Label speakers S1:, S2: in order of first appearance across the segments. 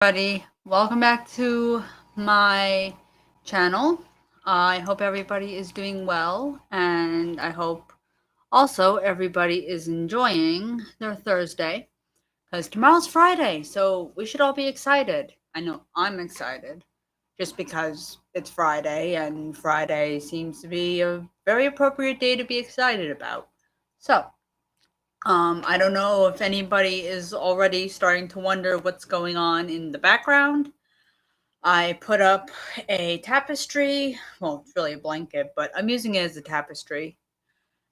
S1: Everybody, welcome back to my channel. I hope everybody is doing well, and I hope also everybody is enjoying their Thursday because tomorrow's Friday, so we should all be excited. I know I'm excited just because it's Friday, and Friday seems to be a very appropriate day to be excited about. So, I don't know if anybody is already starting to wonder what's going on in the background. I put up a tapestry. Well, it's really a blanket, but I'm using it as a tapestry.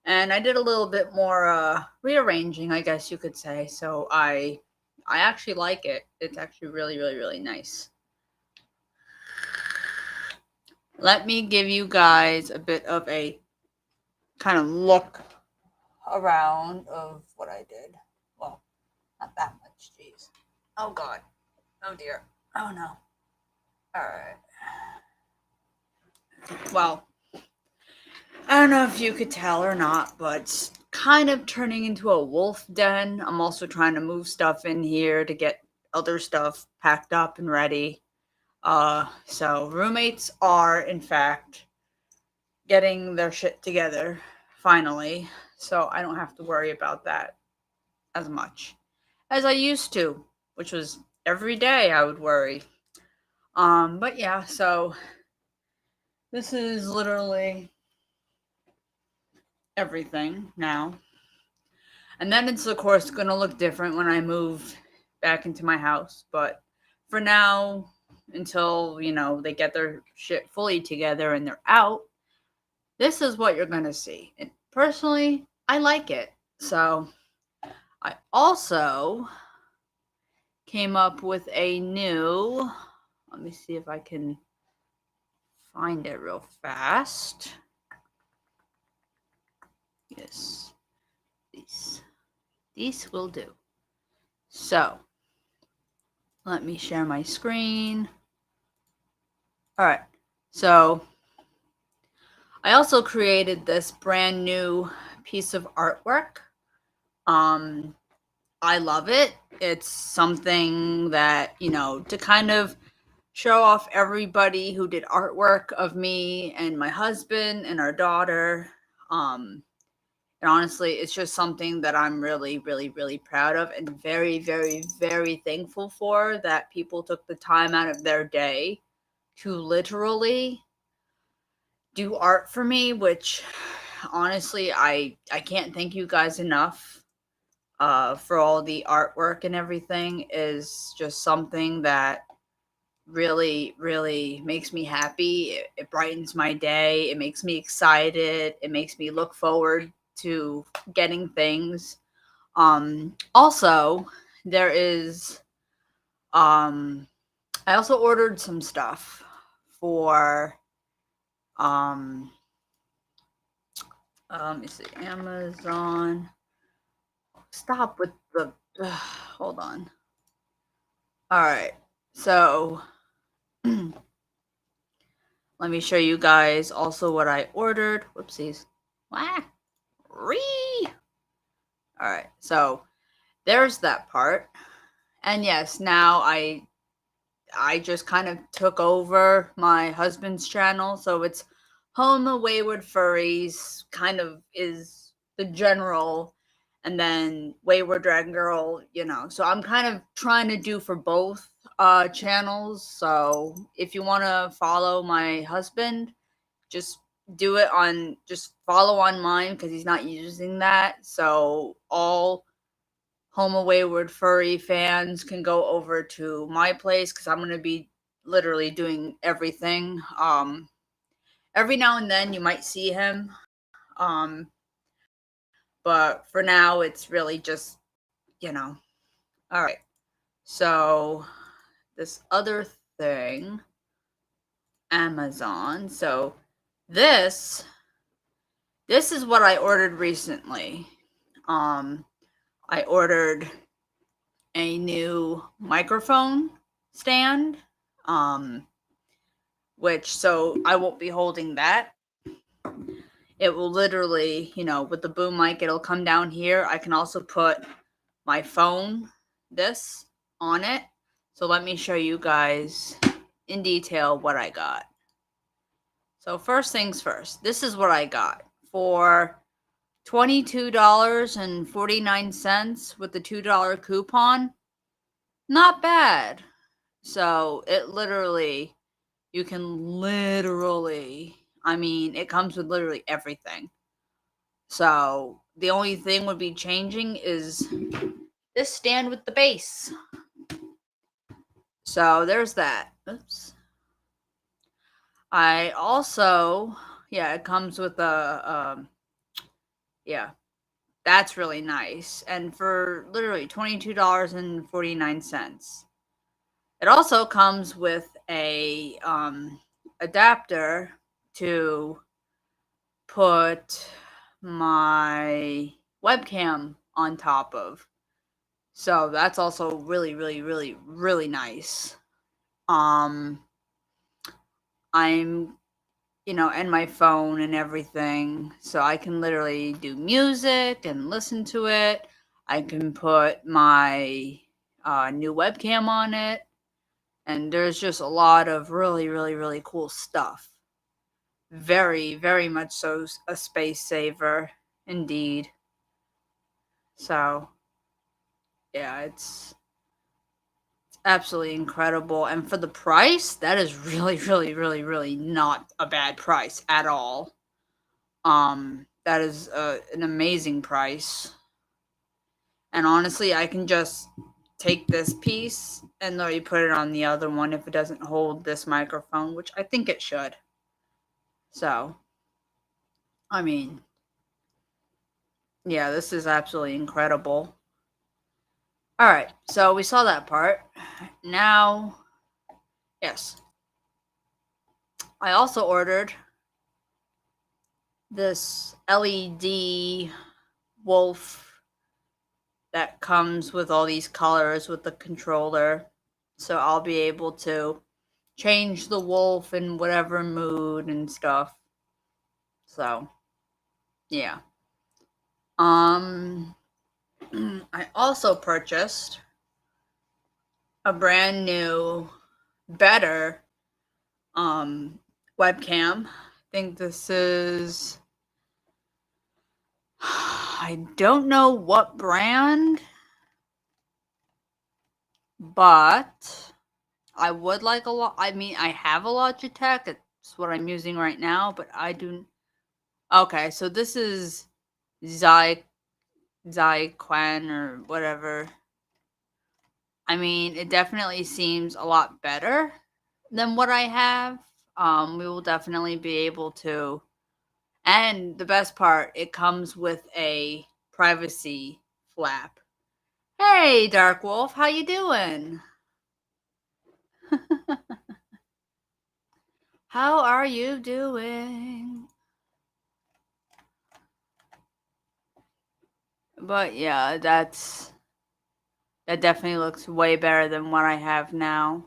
S1: And I did a little bit more rearranging, I guess you could say. So I actually like it. It's actually really, really, really nice. Let me give you guys a bit of a kind of look around of what I did. Well, not that much, jeez. Oh God. Oh dear. Oh no. All right. Well, I don't know if you could tell or not, but it's kind of turning into a wolf den. I'm also trying to move stuff in here to get other stuff packed up and ready. So roommates are in fact getting their shit together finally, so I don't have to worry about that as much as I used to, which was every day I would worry. But yeah, so this is literally everything now. And then it's, of course, going to look different when I move back into my house. But for now, until, they get their shit fully together and they're out, this is what you're going to see. And personally, I like it. So I also came up with a new, let me see if I can find it real fast. Yes, these will do. So let me share my screen. All right. So I also created this brand new piece of artwork. I love it. It's something that, to kind of show off everybody who did artwork of me and my husband and our daughter. And honestly, it's just something that I'm really, really, really proud of and very, very, very thankful for, that people took the time out of their day to literally do art for me, which honestly I can't thank you guys enough for all the artwork and everything. Is just something that really, really makes me happy. It brightens my day. It makes me excited. It makes me look forward to getting things. Also, there is I also ordered some stuff for um let me see, Amazon. Stop with the hold on. All right. So let me show you guys also what I ordered. Whoopsies. Wah. Ree. All right. So there's that part. And yes, now I just kind of took over my husband's channel, so it's Home of Wayward Furries kind of is the general, and then Wayward Dragon Girl, So I'm kind of trying to do for both channels. So if you want to follow my husband, just just follow on mine because he's not using that. So all Home of Wayward furry fans can go over to my place because I'm going to be literally doing everything. Every now and then you might see him. But for now it's really just, All right. So this other thing, Amazon. So this is what I ordered recently. I ordered a new microphone stand, which, so I won't be holding that. It will literally, with the boom mic, it'll come down here. I can also put my phone, this, on it. So let me show you guys in detail what I got. So first things first, this is what I got for $22.49 with the $2 coupon. Not bad. So it literally, you can literally, I mean, it comes with literally everything. So the only thing would be changing is this stand with the base. So there's that. Oops. I also, yeah, it comes with a, yeah, that's really nice. And for literally $22.49. It also comes with a adapter to put my webcam on top of. So that's also really, really, really, really nice. I'm, and my phone and everything. So I can literally do music and listen to it. I can put my new webcam on it. And there's just a lot of really, really, really cool stuff. Very, very much so a space saver, indeed. So, yeah, it's absolutely incredible. And for the price, that is really, really, really, really not a bad price at all. That is an amazing price. And honestly, I can just take this piece and literally put it on the other one if it doesn't hold this microphone, which I think it should. So, I mean, yeah, this is absolutely incredible. All right, so we saw that part. Now, yes, I also ordered this LED wolf that comes with all these colors with the controller. So I'll be able to change the wolf in whatever mood and stuff. So, yeah. I also purchased a brand new, better webcam. I think this is, I don't know what brand, but I would like a lot. I mean, I have a Logitech. It's what I'm using right now, but I do. Okay, so this is Zyquan or whatever. I mean, it definitely seems a lot better than what I have. We will definitely be able to. And the best part, it comes with a privacy flap. Hey, Dark Wolf, how you doing? How are you doing? But yeah, that definitely looks way better than what I have now.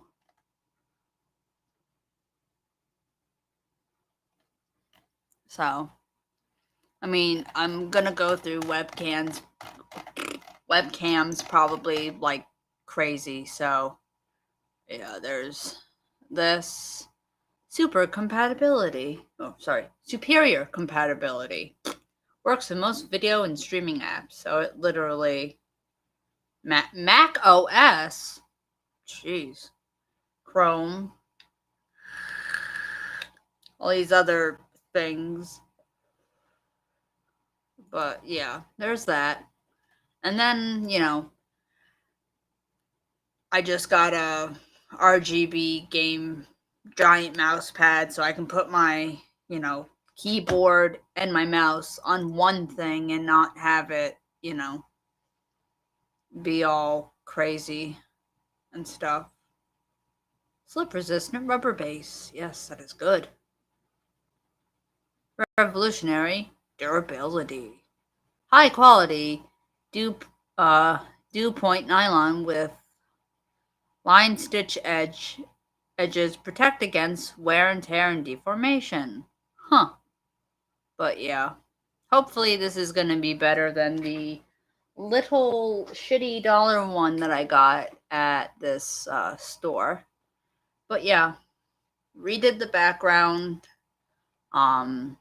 S1: So, I mean, I'm gonna go through webcams probably like crazy. So, yeah, there's this superior compatibility. Works in most video and streaming apps. So it literally Mac OS, jeez, Chrome, all these other things. But yeah, there's that. And then, I just got a RGB game giant mouse pad so I can put my, keyboard and my mouse on one thing and not have it, be all crazy and stuff. Slip resistant rubber base. Yes, that is good. Revolutionary durability. High quality dew point nylon with line stitch edges protect against wear and tear and deformation. Huh. But yeah. Hopefully this is going to be better than the little shitty dollar one that I got at this store. But yeah, redid the background. And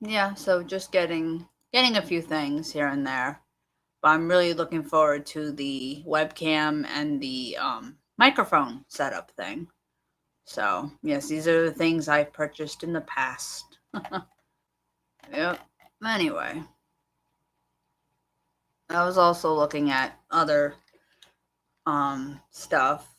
S1: yeah, so just getting a few things here and there. But I'm really looking forward to the webcam and the microphone setup thing. So yes, these are the things I purchased in the past. Yep. Anyway, I was also looking at other stuff.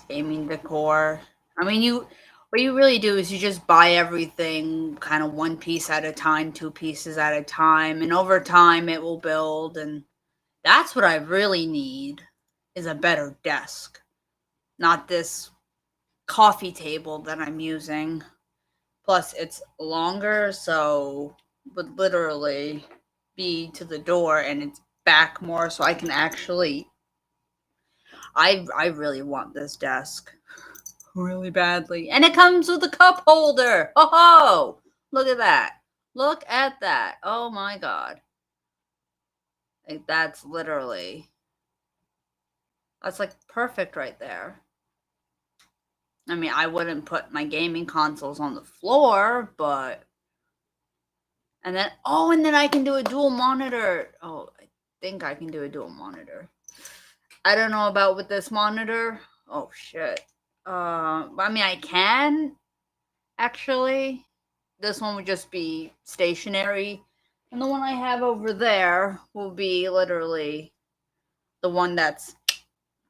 S1: Gaming decor. I mean, what you really do is you just buy everything kind of one piece at a time, two pieces at a time, and over time it will build. And that's what I really need is a better desk, not this coffee table that I'm using. Plus, it's longer, so would literally be to the door, and it's back more, so I can actually. I really want this desk really badly, and it comes with a cup holder. Oh, look at that! Look at that! Oh my god! Like, that's like perfect right there. I mean, I wouldn't put my gaming consoles on the floor, but and then I can do a dual monitor. Oh, I think I can do a dual monitor. I don't know about with this monitor. Oh shit. I mean, I can actually. This one would just be stationary, and the one I have over there will be literally the one that's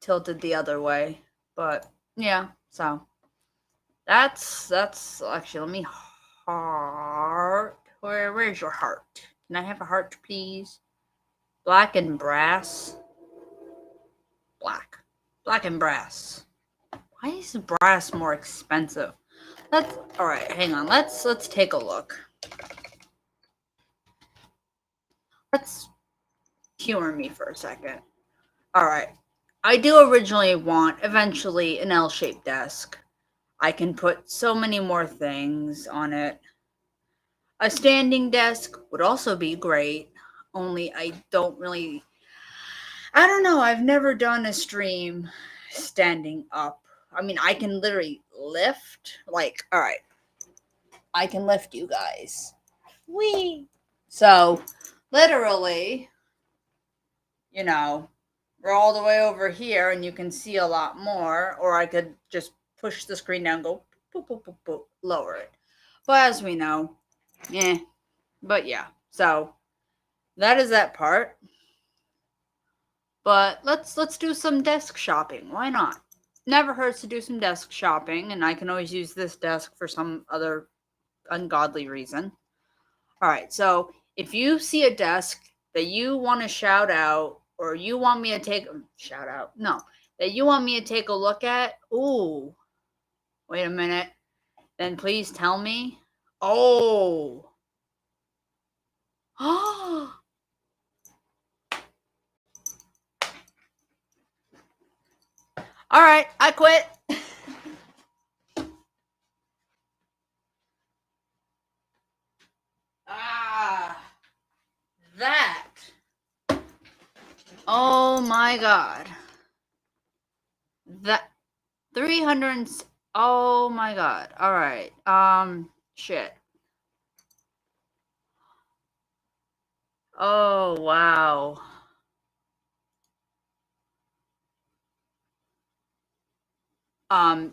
S1: tilted the other way. But yeah, so that's actually, let me heart. Where's your heart? Can I have a heart, please? Black and brass. Black and brass. Why is brass more expensive? Let's all right. Hang on. Let's take a look. Let's humor me for a second. All right. I do originally want eventually an L-shaped desk. I can put so many more things on it. A standing desk would also be great. Only I don't know. I've never done a stream standing up. I mean, I can literally lift. Like, all right, I can lift you guys. Whee! So, literally, we're all the way over here and you can see a lot more. Or I could just push the screen down, go boop, boop, boop, boop, lower it. But as we know, but yeah. So, that is that part. But let's do some desk shopping. Why not? Never hurts to do some desk shopping, and I can always use this desk for some other ungodly reason. All right, so if you see a desk that you want to shout out, or you want me to take shout out, no, that you want me to take a look at, ooh, wait a minute, then please tell me. Oh. Oh. All right, I quit. That. Oh my god. That 300. Oh my god. All right. Shit. Oh wow.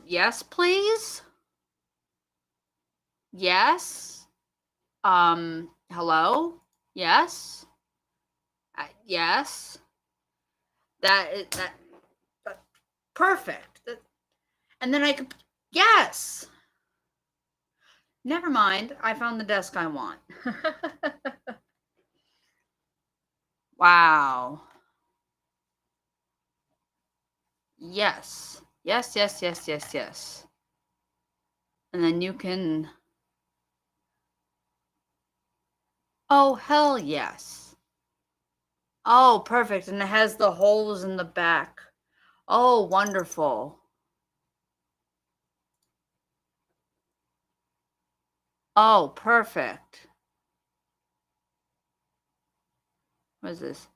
S1: Yes, please. Yes. Hello? Yes. Yes. That perfect. And then I could, yes. Never mind. I found the desk I want. Wow. Yes. Yes, yes, yes, yes, yes. And then you can. Oh, hell yes. Oh, perfect. And it has the holes in the back. Oh, wonderful. Oh, perfect. What is this?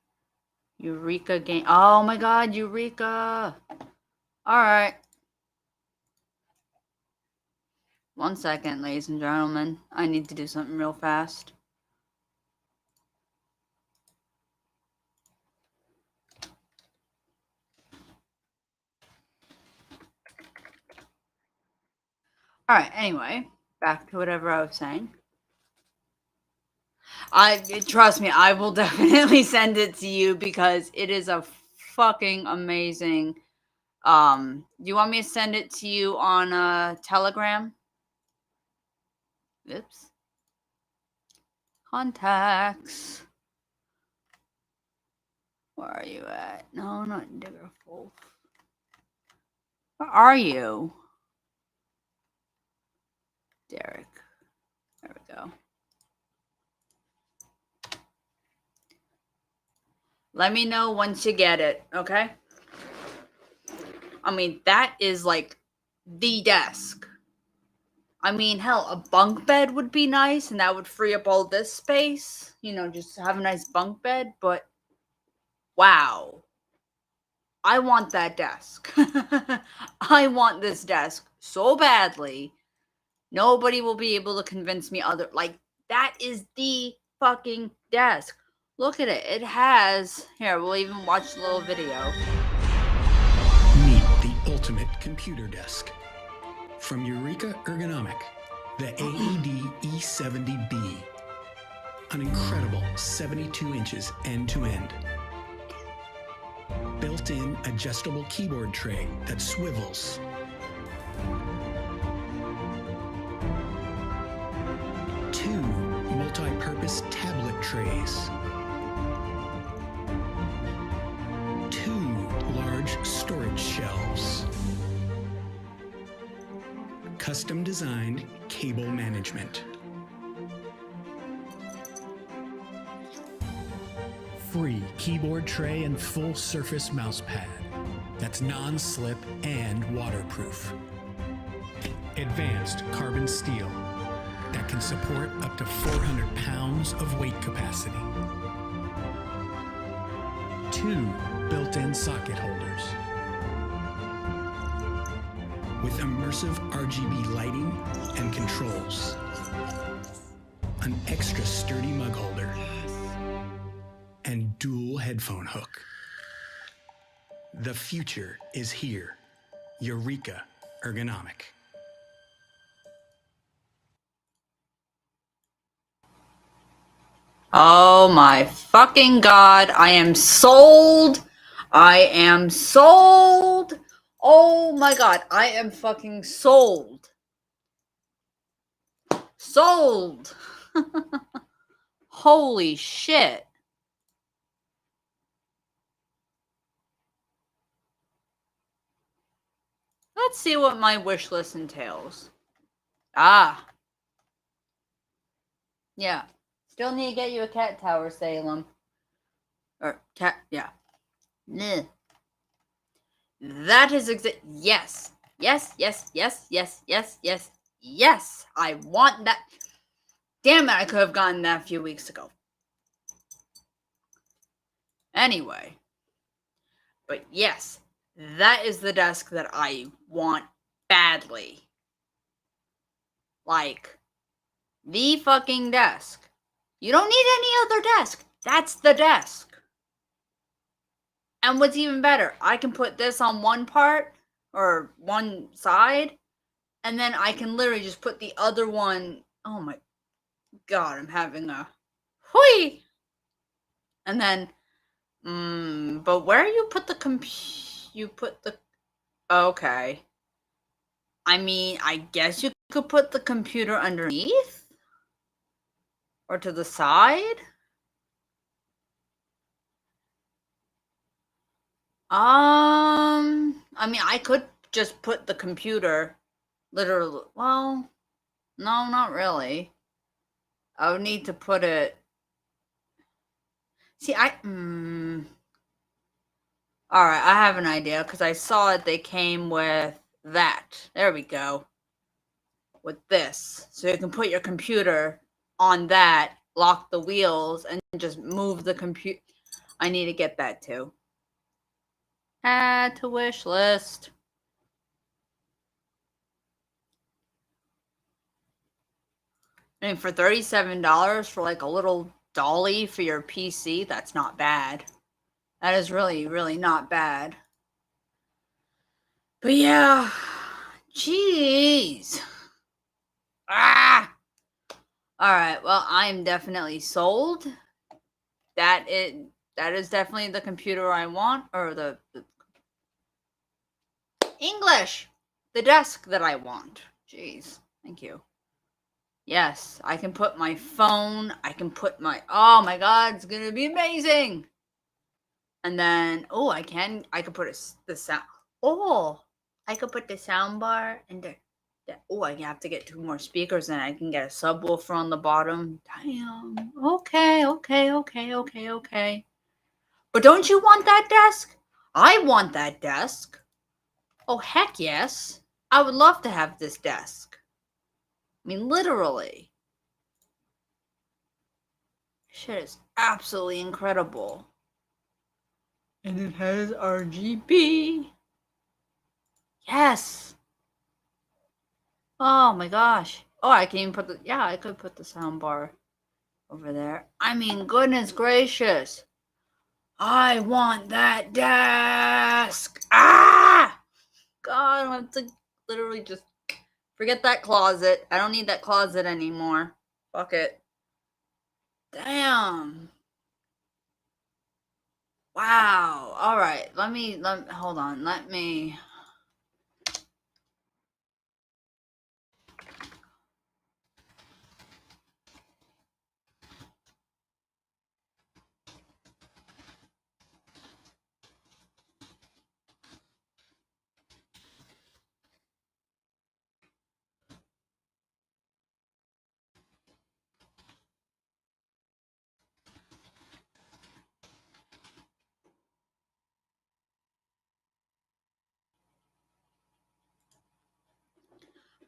S1: Eureka game. Oh my god, Eureka. Alright. 1 second, ladies and gentlemen. I need to do something real fast. Alright, anyway. Back to whatever I was saying. Trust me, I will definitely send it to you because it is a fucking amazing. You want me to send it to you on Telegram? Oops. Contacts. Where are you at? No, not Diggerful. Where are you? Derek. There we go. Let me know once you get it, okay? I mean, that is like the desk. I mean, hell, a bunk bed would be nice and that would free up all this space. You know, just have a nice bunk bed, but wow. I want that desk. I want this desk so badly. Nobody will be able to convince me other. Like, that is the fucking desk. Look at it. It has. Here, we'll even watch a little video.
S2: Meet the ultimate computer desk. From Eureka Ergonomic, the AED E70B. An incredible 72 inches end to end. Built-in adjustable keyboard tray that swivels. Two multi-purpose tablet trays. Two large storage shelves. Custom designed cable management. Free keyboard tray and full surface mouse pad that's non-slip and waterproof. Advanced carbon steel that can support up to 400 pounds of weight capacity. Two built-in socket holders with immersive RGB lighting and controls. An extra sturdy mug holder and dual headphone hook. The future is here. Eureka Ergonomic.
S1: Oh my fucking god, I am sold! I am sold! Oh my god, I am fucking sold! Sold! Holy shit. Let's see what my wish list entails. Ah. Yeah. Still need to get you a cat tower, Salem. Or cat, yeah. Nah. That is yes. Yes, yes, yes, yes, yes, yes, yes. I want that. Damn it, I could have gotten that a few weeks ago. Anyway. But yes, that is the desk that I want badly. Like, the fucking desk. You don't need any other desk. That's the desk. And what's even better, I can put this on one part or one side, and then I can literally just put the other one. Oh my god, I'm having a hui. And then, but where you put the you put the, okay. I mean, I guess you could put the computer underneath or to the side. I mean, I could just put the computer literally, well, no, not really. I would need to put it, see, alright, I have an idea, because I saw it, they came with that. There we go. with this. So you can put your computer on that, lock the wheels, and just move the computer. I need to get that too. Add to wish list. I mean, for $37 for like a little dolly for your PC, that's not bad. That is really, really not bad. But yeah, jeez. Ah! Alright, well, I'm definitely sold. That is definitely the computer I want, or the English! The desk that I want. Jeez, thank you. Yes, I can put my phone, I can put my, oh my god, it's gonna be amazing! And then, oh, I could put the sound, oh, I could put the sound bar and oh, I have to get 2 more speakers and I can get a subwoofer on the bottom. Damn. Okay. But don't you want that desk? I want that desk. Oh, heck yes. I would love to have this desk. I mean, literally. Shit is absolutely incredible. And it has RGB. Yes. Oh my gosh. Oh, I can even put I could put the sound bar over there. I mean, goodness gracious. I want that desk. Ah! God, I have to literally just forget that closet. I don't need that closet anymore. Fuck it. Damn. Wow. All right. Let me hold on. Let me.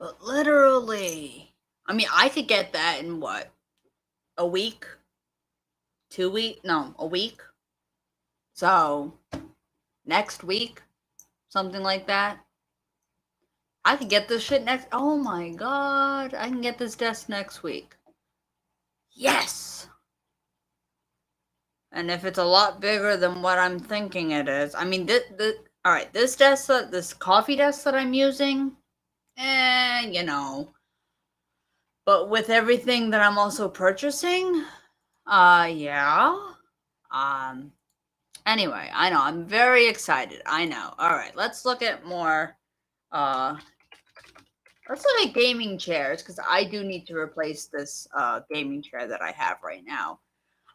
S1: But literally, I mean, I could get that in what? A week? 2 weeks? No, a week. So, next week, something like that. I could get this shit next. Oh my god, I can get this desk next week. Yes. And if it's a lot bigger than what I'm thinking it is, I mean, all right, this desk, this coffee desk that I'm using, you know. But with everything that I'm also purchasing, yeah. Anyway, I know, I'm very excited. I know. All right, let's look at more, let's look at gaming chairs, because I do need to replace this, gaming chair that I have right now.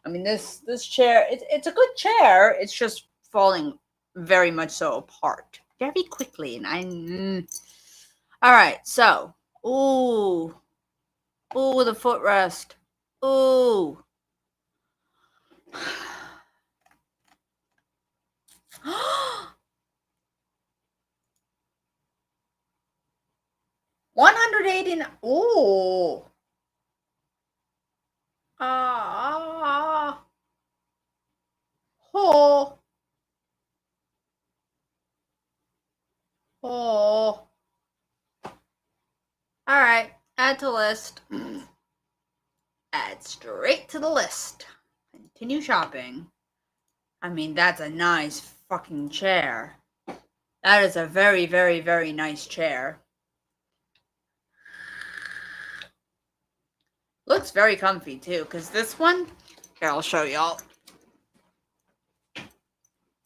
S1: I mean, this chair, it's a good chair. It's just falling very much so apart very quickly. And all right, so, ooh, the footrest. Ooh. $189. Ooh. Oh. Oh. All right, add to list. Add straight to the list. Continue shopping. I mean, that's a nice fucking chair. That is a very, very, very nice chair. Looks very comfy too, because this one, here, I'll show y'all.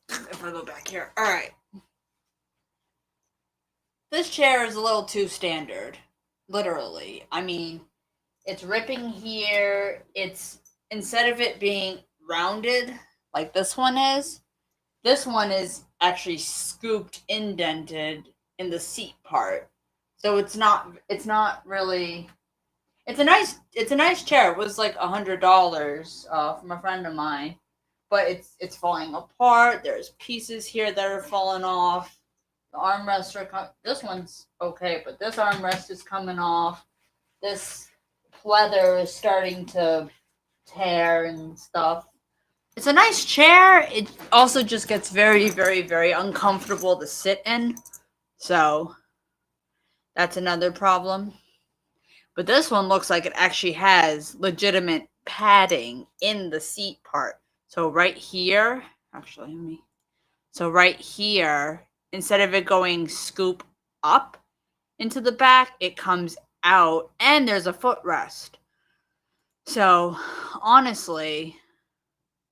S1: If I go back here. Alright. This chair is a little too standard. Literally. I mean, it's ripping here. It's, instead of it being rounded like this one is actually scooped, indented in the seat part. So it's not really, it's a nice chair. It was like $100 from a friend of mine, but it's falling apart. There's pieces here that are falling off. The armrests are this one's okay, but this armrest is coming off. this leather is starting to tear and stuff. It's a nice chair. It also just gets very, very, very uncomfortable to sit in. So that's another problem. But this one looks like it actually has legitimate padding in the seat part. So right here, actually, so right here, instead of it going scoop up into the back, it comes out and there's a footrest. So honestly,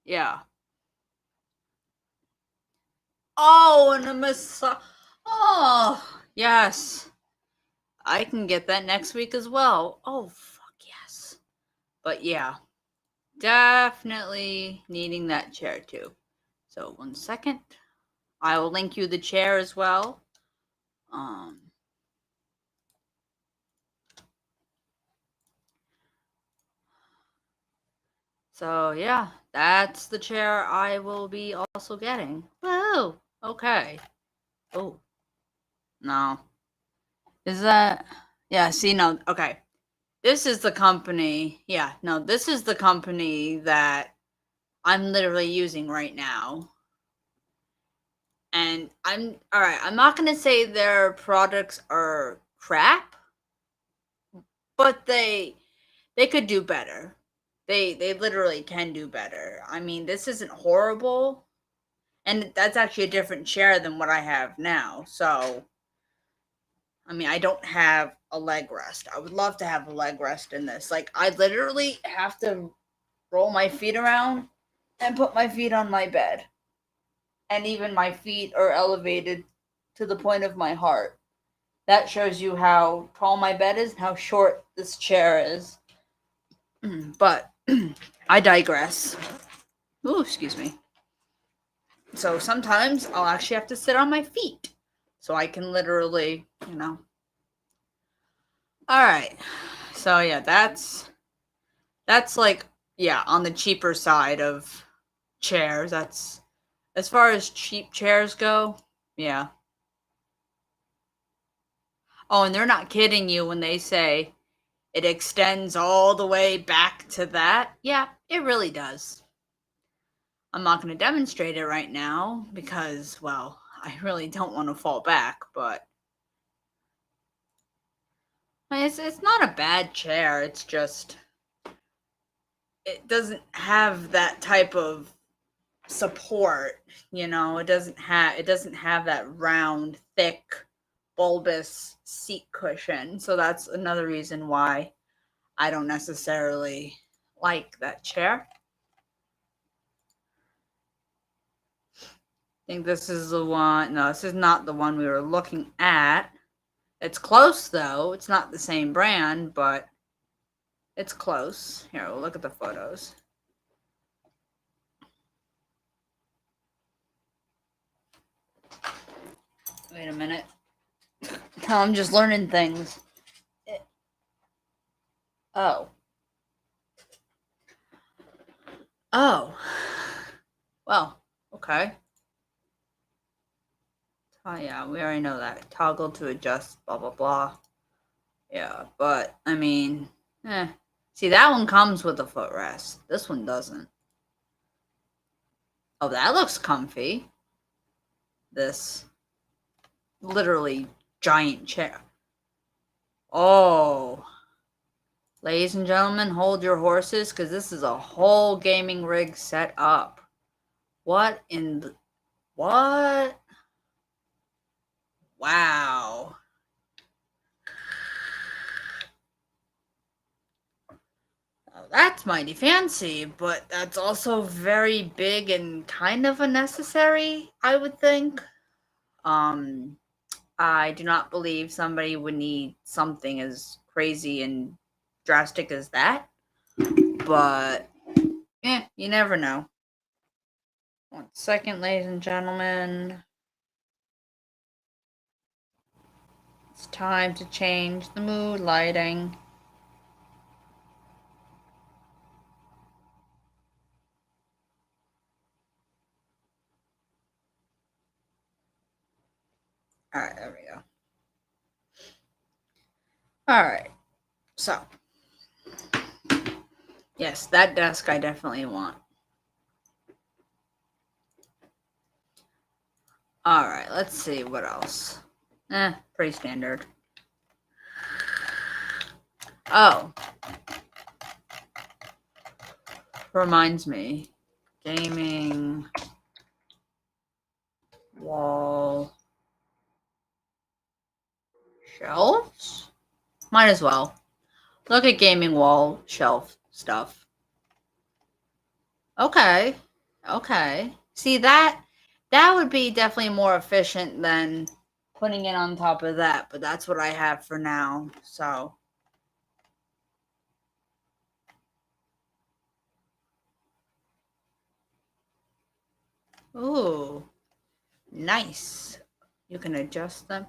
S1: yeah. Oh, and a massage. Oh, yes. I can get that next week as well. Oh, fuck yes. But yeah, definitely needing that chair too. So 1 second. I will link you the chair as well. So yeah, that's the chair I will be also getting. Whoa. Okay. Oh. No. Is that? Yeah, see, no. Okay. This is the company. Yeah, no, this is the company that I'm literally using right now. And I'm all right. I'm not going to say their products are crap, but they could do better. They literally can do better. I mean, this isn't horrible, and that's actually a different chair than what I have now. So, I mean, I don't have a leg rest. I would love to have a leg rest in this. Like, I literally have to roll my feet around and put my feet on my bed. And even my feet are elevated to the point of my heart. That shows you how tall my bed is and how short this chair is. But I digress. Ooh, excuse me. So sometimes I'll actually have to sit on my feet so I can literally, All right. So yeah, that's like, yeah, on the cheaper side of chairs. That's as far as cheap chairs go. Yeah. Oh, and they're not kidding you when they say it extends all the way back to that. Yeah, it really does. I'm not going to demonstrate it right now because, well, I really don't want to fall back, but it's not a bad chair. It's just it doesn't have that type of support, it doesn't have that round, thick, bulbous seat cushion. So that's another reason why I don't necessarily like that chair. I think this is the one. No, this is not the one we were looking at. It's close though. It's not the same brand, but it's close. Here, we'll look at the photos. Wait a minute. I'm just learning things. Oh. Oh. Well, okay. Oh yeah, we already know that. Toggle to adjust, blah blah blah. Yeah, but I mean, See, that one comes with a footrest. This one doesn't. Oh, that looks comfy. This literally giant chair. Oh. Ladies and gentlemen, hold your horses, because this is a whole gaming rig set up. What in the... What? Wow. Oh, that's mighty fancy, but that's also very big and kind of unnecessary, I would think. I do not believe somebody would need something as crazy and drastic as that. But, you never know. 1 second, ladies and gentlemen. It's time to change the mood lighting. All right, there we go. All right. So, yes, that desk I definitely want. Alright, let's see what else. Pretty standard. Oh. Reminds me. Gaming wall shelves? Might as well. Look at gaming wall shelf stuff. Okay. Okay. See, that would be definitely more efficient than putting it on top of that, but that's what I have for now, so. Ooh. Nice. You can adjust them.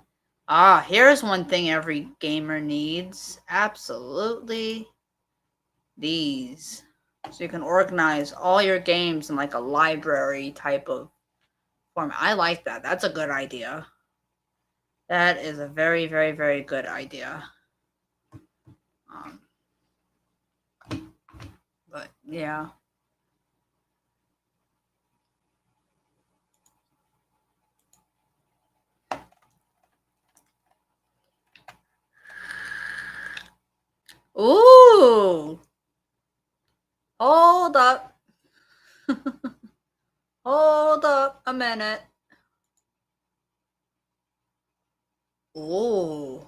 S1: Ah, here's one thing every gamer needs. Absolutely. These. So you can organize all your games in like a library type of format. I like that. That's a good idea. That is a very, very, very good idea. But yeah. Ooh. Hold up. Hold up a minute. Ooh.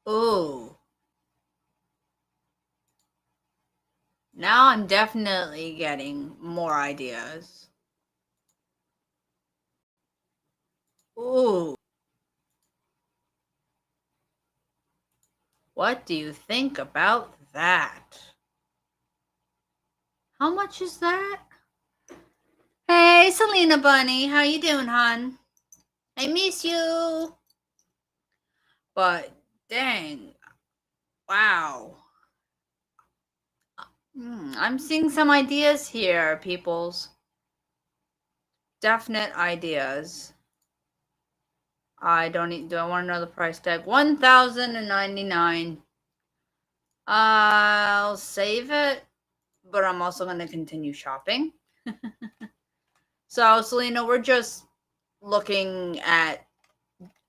S1: Ooh. Now I'm definitely getting more ideas. Ooh. What do you think about that? How much is that? Hey, Selena Bunny, how you doing, hon? I miss you. But dang, wow. I'm seeing some ideas here, peoples. Definite ideas. I don't need. Do I want to know the price tag? $1,099. I'll save it, but I'm also going to continue shopping. So, Selena, we're just looking at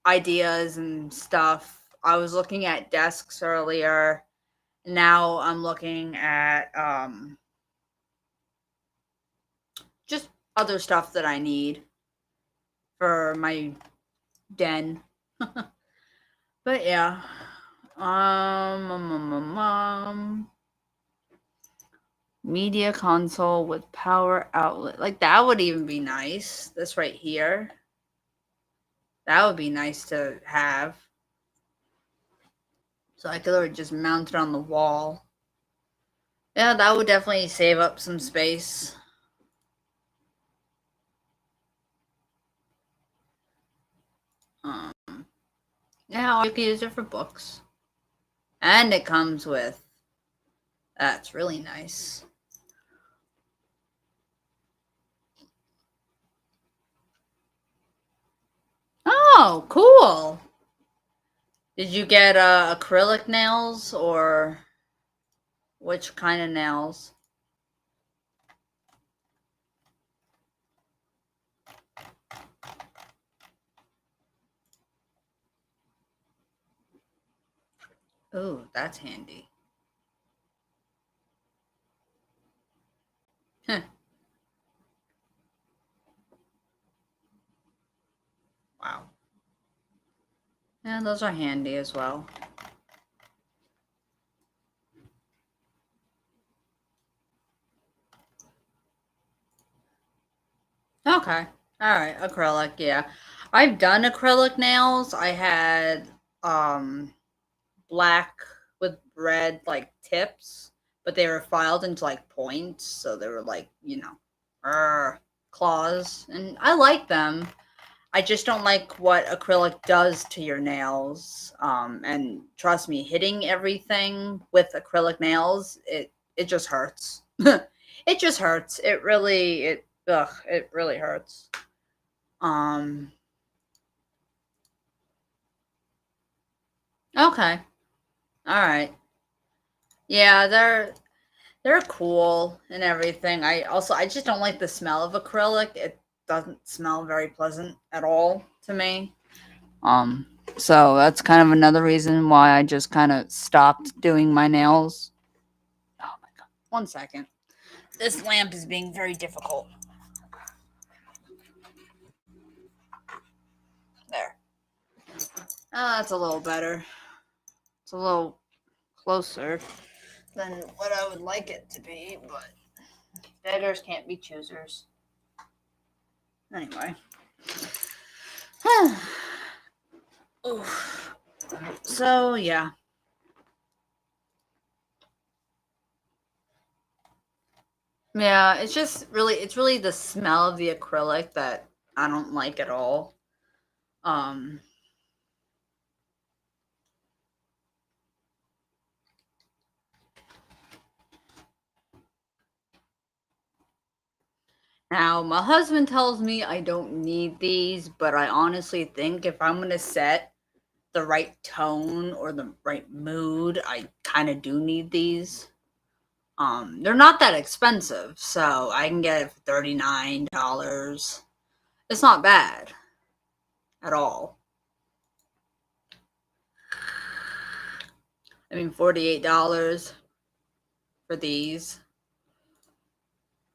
S1: ideas and stuff. I was looking at desks earlier. Now I'm looking at just other stuff that I need for my den. But yeah. Media console with power outlet. Like that would even be nice. This right here. That would be nice to have. So I could just mount it on the wall. Yeah, that would definitely save up some space. Yeah, you can use it for books. And it comes with. That's really nice. Oh, cool. Did you get acrylic nails or which kind of nails? Oh, that's handy. Huh. Wow. Yeah, those are handy as well. Okay. All right, acrylic, yeah. I've done acrylic nails. I had black with red like tips, but they were filed into like points, so they were like, claws, and I like them. I just don't like what acrylic does to your nails. And trust me, hitting everything with acrylic nails, it just hurts. It just hurts. It really hurts. Okay. All right. Yeah, they're cool and everything. I just don't like the smell of acrylic. It doesn't smell very pleasant at all to me. Um, so that's kind of another reason why I just kind of stopped doing my nails. Oh my god. 1 second. This lamp is being very difficult. There. Oh, that's a little better. It's a little closer than what I would like it to be, but beggars can't be choosers. Anyway. Oof. So, yeah. Yeah, it's really the smell of the acrylic that I don't like at all. Um, Now, my husband tells me I don't need these, but I honestly think if I'm going to set the right tone or the right mood, I kind of do need these. They're not that expensive, so I can get it for $39. It's not bad at all. I mean, $48 for these.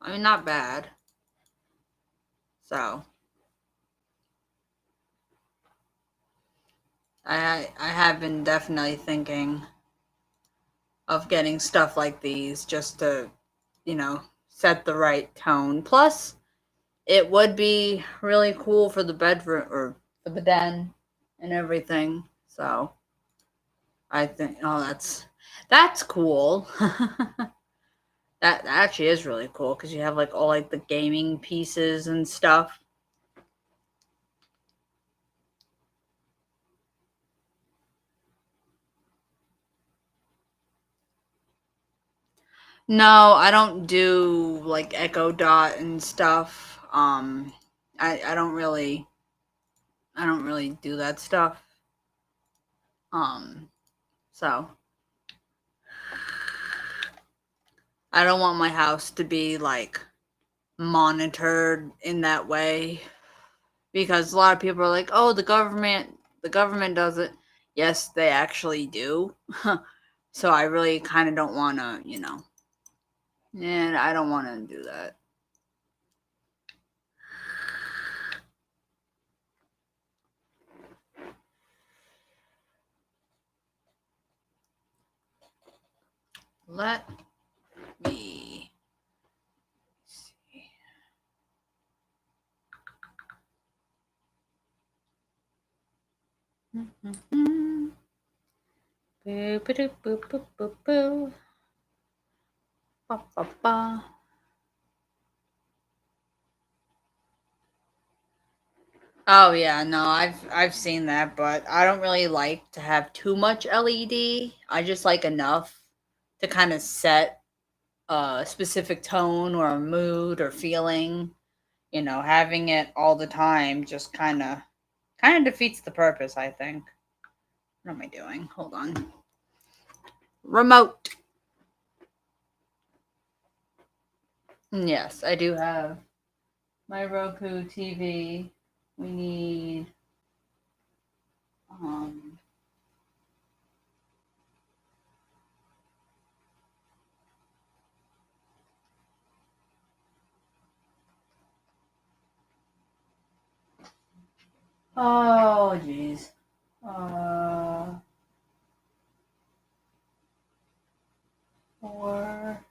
S1: I mean, not bad. So, I have been definitely thinking of getting stuff like these just to, set the right tone. Plus, it would be really cool for the bedroom or for the den and everything. So, I think that's cool. That actually is really cool because you have like all like the gaming pieces and stuff. No, I don't do like Echo Dot and stuff. I I don't really do that stuff. Um, so I don't want my house to be like monitored in that way because a lot of people are like, "Oh, the government does it." Yes, they actually do. So I really kind of don't want to, and I don't want to do that. Let me see. Boo, boo, boo, boo, boo, boo. Ba, ba, ba. Oh yeah, no, I've seen that, but I don't really like to have too much LED. I just like enough to kind of set a specific tone or a mood or feeling. Having it all the time just kind of defeats the purpose, I think. What am I doing? Hold on. Remote. Yes, I do have my Roku TV. We need um oh jeez. Uh 4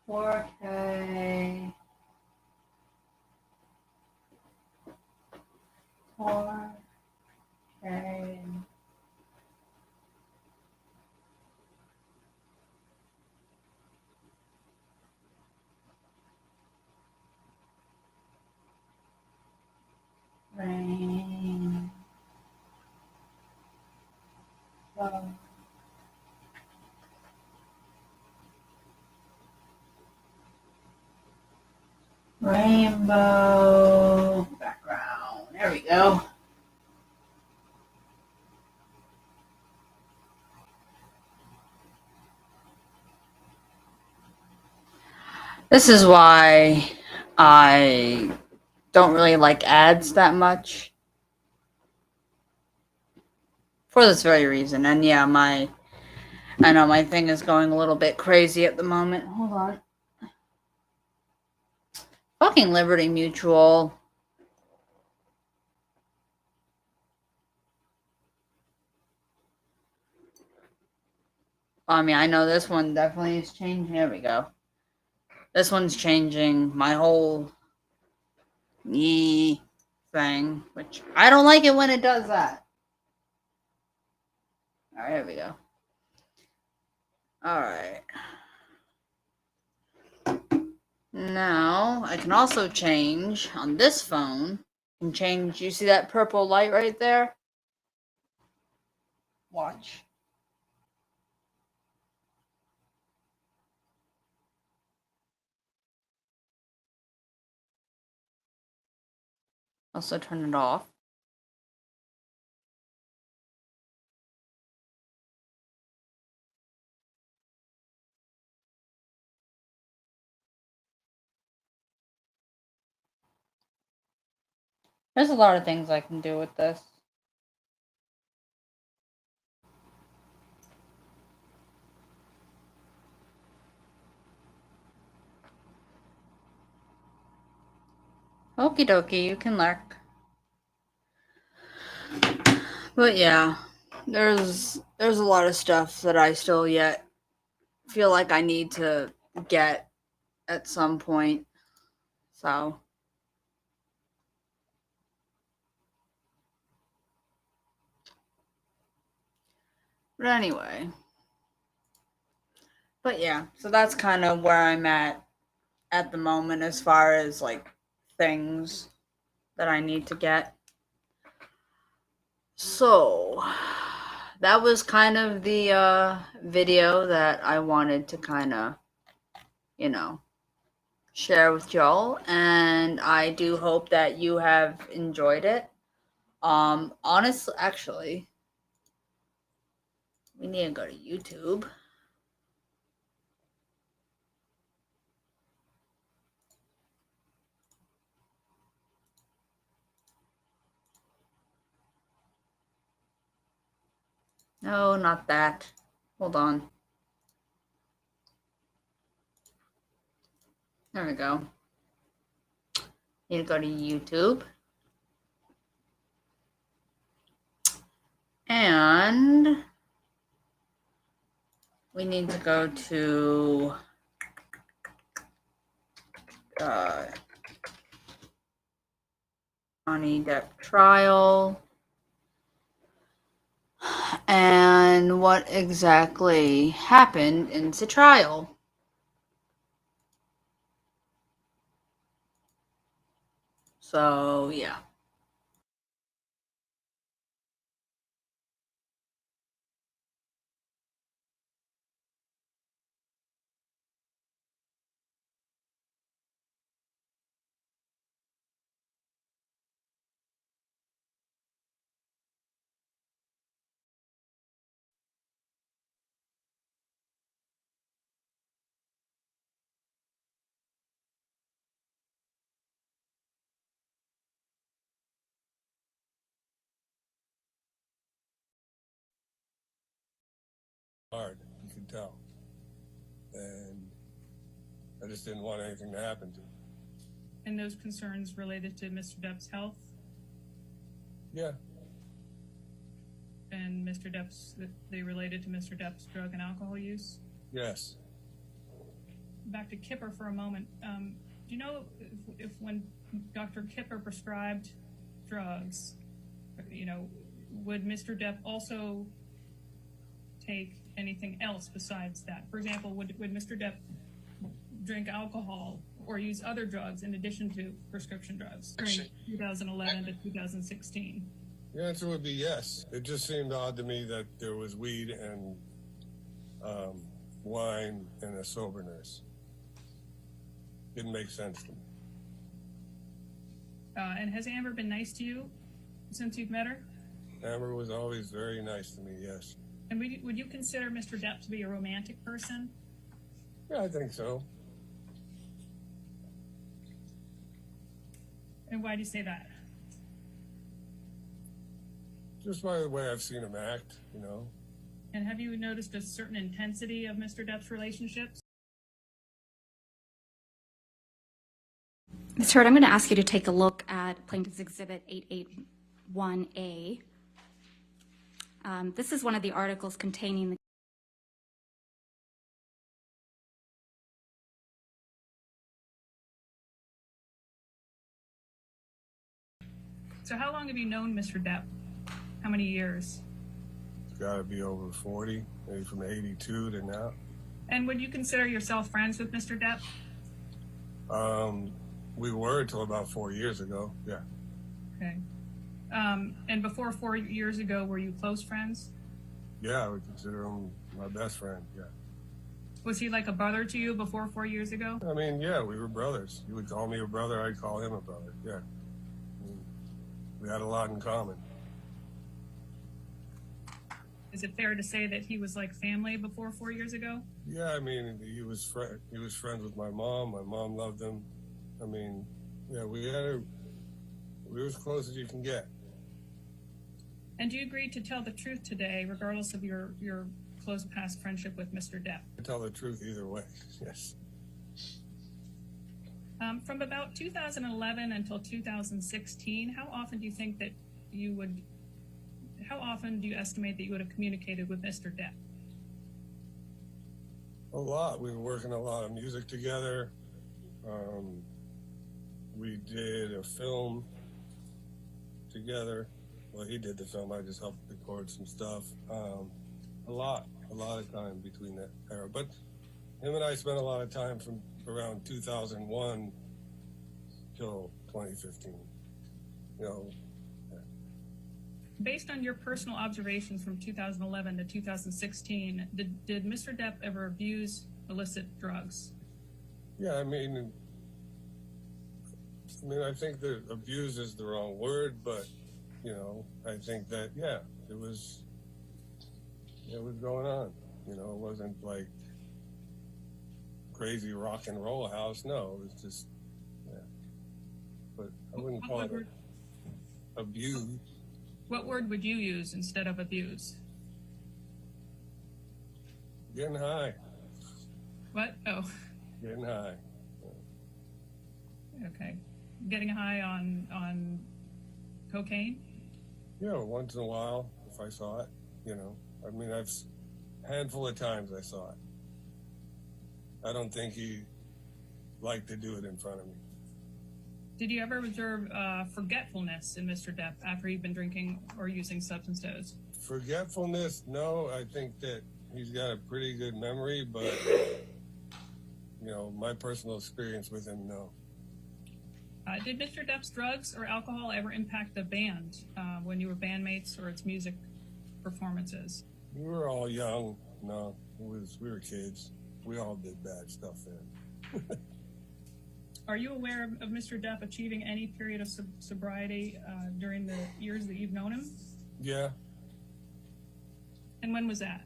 S1: 4K 4K rainbow rainbow background. There we go. This is why I don't really like ads that much. For this very reason. And yeah, I know my thing is going a little bit crazy at the moment. Hold on. Fucking Liberty Mutual. I mean, I know this one definitely is changing. There we go. This one's changing my whole thing, which I don't like it when it does that. Alright, here we go. Alright. Now, I can also change on this phone. I can change, you see that purple light right there? Watch. Also turn it off. There's a lot of things I can do with this. Okie dokie, you can lurk. But yeah, there's a lot of stuff that I still yet feel like I need to get at some point. So but anyway. But yeah, so that's kind of where I'm at the moment as far as like things that I need to get. So that was kind of the video that I wanted to kind of, share with y'all, and I do hope that you have enjoyed it. Honestly, actually, we need to go to YouTube. No, not that. Hold on. There we go. Need to go to YouTube. And we need to go to Johnny Depp trial and what exactly happened in the trial. So, yeah.
S3: Hard, you can tell. And I just didn't want anything to happen to him.
S4: And those concerns related to Mr. Depp's health
S3: Yeah,
S4: and they related to Mr. Depp's drug and alcohol use?
S3: yes.
S4: Back to Kipper for a moment. Do you know if when Dr. Kipper prescribed drugs, would Mr. Depp also take anything else besides that? For example, would Mr. Depp drink alcohol or use other drugs in addition to prescription drugs during 2011 to 2016?
S3: The answer would be yes. It just seemed odd to me that there was weed and wine and a sober nurse. Didn't make sense to me.
S4: And has Amber been nice to you since you've met her?
S3: Amber was always very nice to me, yes.
S4: And would you consider Mr. Depp to be a romantic person?
S3: Yeah, I think so.
S4: And why do you say that?
S3: Just by the way I've seen him act, you know.
S4: And have you noticed a certain intensity of Mr. Depp's relationships?
S5: Ms. Hurd, I'm going to ask you to take a look at Plaintiff's Exhibit 881A. This is one of the articles containing the
S4: So how long have you known Mr. Depp? How many years?
S3: It's got to be over 40, maybe from 82 to now.
S4: And would you consider yourself friends with Mr. Depp?
S3: We were until about 4 years ago, yeah.
S4: Okay. And before 4 years ago, were you close friends?
S3: Yeah, I would consider him my best friend, yeah.
S4: Was he like a brother to you before 4 years ago?
S3: I mean, yeah, we were brothers. You would call me a brother, I'd call him a brother, yeah. I mean, we had a lot in common.
S4: Is it fair to say that he was like family before 4 years ago?
S3: Yeah, I mean, he was friends with my mom. My mom loved him. I mean, yeah, we were as close as you can get.
S4: And do you agree to tell the truth today, regardless of your close past friendship with Mr. Depp?
S3: I tell the truth either way, yes.
S4: From about 2011 until 2016, how often do you think that how often do you estimate that you would have communicated with Mr. Depp?
S3: A lot. We were working a lot of music together. We did a film together. Well, he did the film. I just helped record some stuff. A lot of time between that era. But him and I spent a lot of time from around 2001 till 2015. You know.
S4: Based on your personal observations from 2011 to 2016, did Mr. Depp ever abuse illicit drugs?
S3: Yeah, I mean, I think that abuse is the wrong word, but, you know, I think that, yeah, it was going on. You know, it wasn't like crazy rock and roll house. No, it was just, yeah. But I wouldn't call it abuse.
S4: What word would you use instead of abuse?
S3: Getting high.
S4: What? Oh,
S3: Getting high.
S4: okay. Getting high on cocaine?
S3: Yeah, once in a while, if I saw it, you know. I mean, a handful of times I saw it. I don't think he liked to do it in front of me.
S4: Did you ever observe forgetfulness in Mr. Depp after he'd been drinking or using substances?
S3: Forgetfulness, no. I think that he's got a pretty good memory, but, you know, my personal experience with him, no.
S4: Did Mr. Depp's drugs or alcohol ever impact the band when you were bandmates or its music performances?
S3: We were all young. No, we were kids. We all did bad stuff then.
S4: Are you aware of Mr. Depp achieving any period of sobriety during the years that you've known him?
S3: Yeah.
S4: And when was that?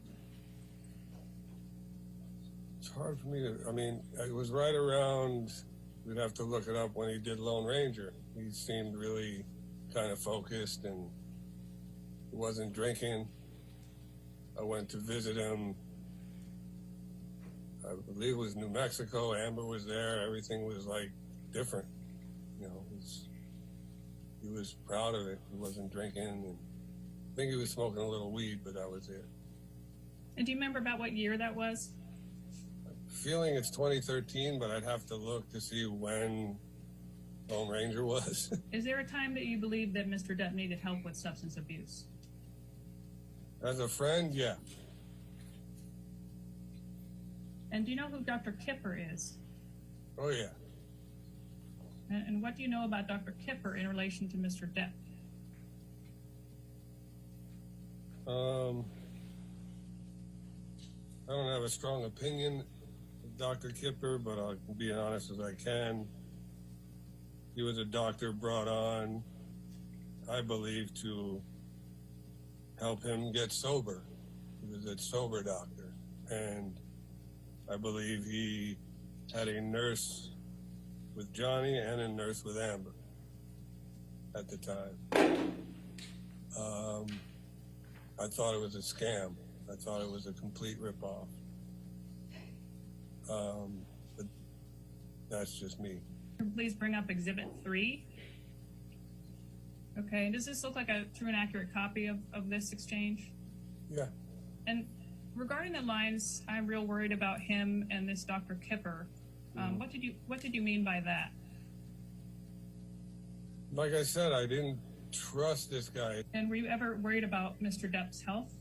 S3: It's hard for me to, I mean, it was right around, we'd have to look it up, when he did Lone Ranger. He seemed really kind of focused and wasn't drinking. I went to visit him. I believe it was New Mexico. Amber was there. Everything was like different. You know, he was proud of it. He wasn't drinking. And I think he was smoking a little weed, but that was it.
S4: And do you remember about what year that was?
S3: Feeling it's 2013, but I'd have to look to see when Lone Ranger was.
S4: Is there a time that you believe that Mr. Depp needed help with substance abuse?
S3: As a friend, yeah.
S4: And do you know who Dr. Kipper is?
S3: Oh, yeah.
S4: And what do you know about Dr. Kipper in relation to Mr. Depp?
S3: I don't have a strong opinion of Dr. Kipper, but I'll be as honest as I can. He was a doctor brought on, I believe, to help him get sober. He was a sober doctor. And I believe he had a nurse with Johnny and a nurse with Amber. at the time. I thought it was a scam. I thought it was a complete ripoff. But that's just me.
S4: Please bring up Exhibit 3. Okay, does this look like a true and accurate copy of this exchange?
S3: Yeah.
S4: And regarding the lines, I'm real worried about him and this Dr. Kipper. What did you mean by that?
S3: Like I said, I didn't trust this guy.
S4: And were you ever worried about Mr. Depp's health?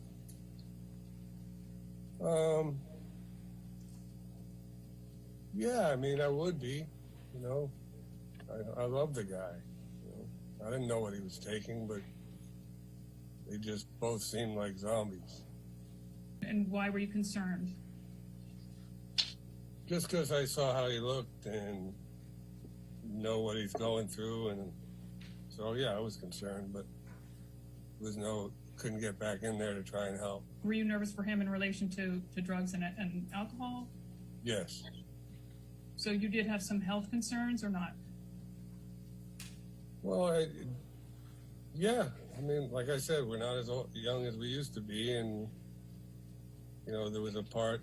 S3: Yeah, I mean, I would be, you know. I love the guy. You know? I didn't know what he was taking, but they just both seemed like zombies.
S4: And why were you concerned?
S3: Just because I saw how he looked and know what he's going through, and so yeah, I was concerned, but couldn't get back in there to try and help.
S4: Were you nervous for him in relation to drugs and alcohol?
S3: Yes.
S4: So you did have some health concerns or not?
S3: Well, yeah. I mean, like I said, we're not as young as we used to be, and you know, there was a part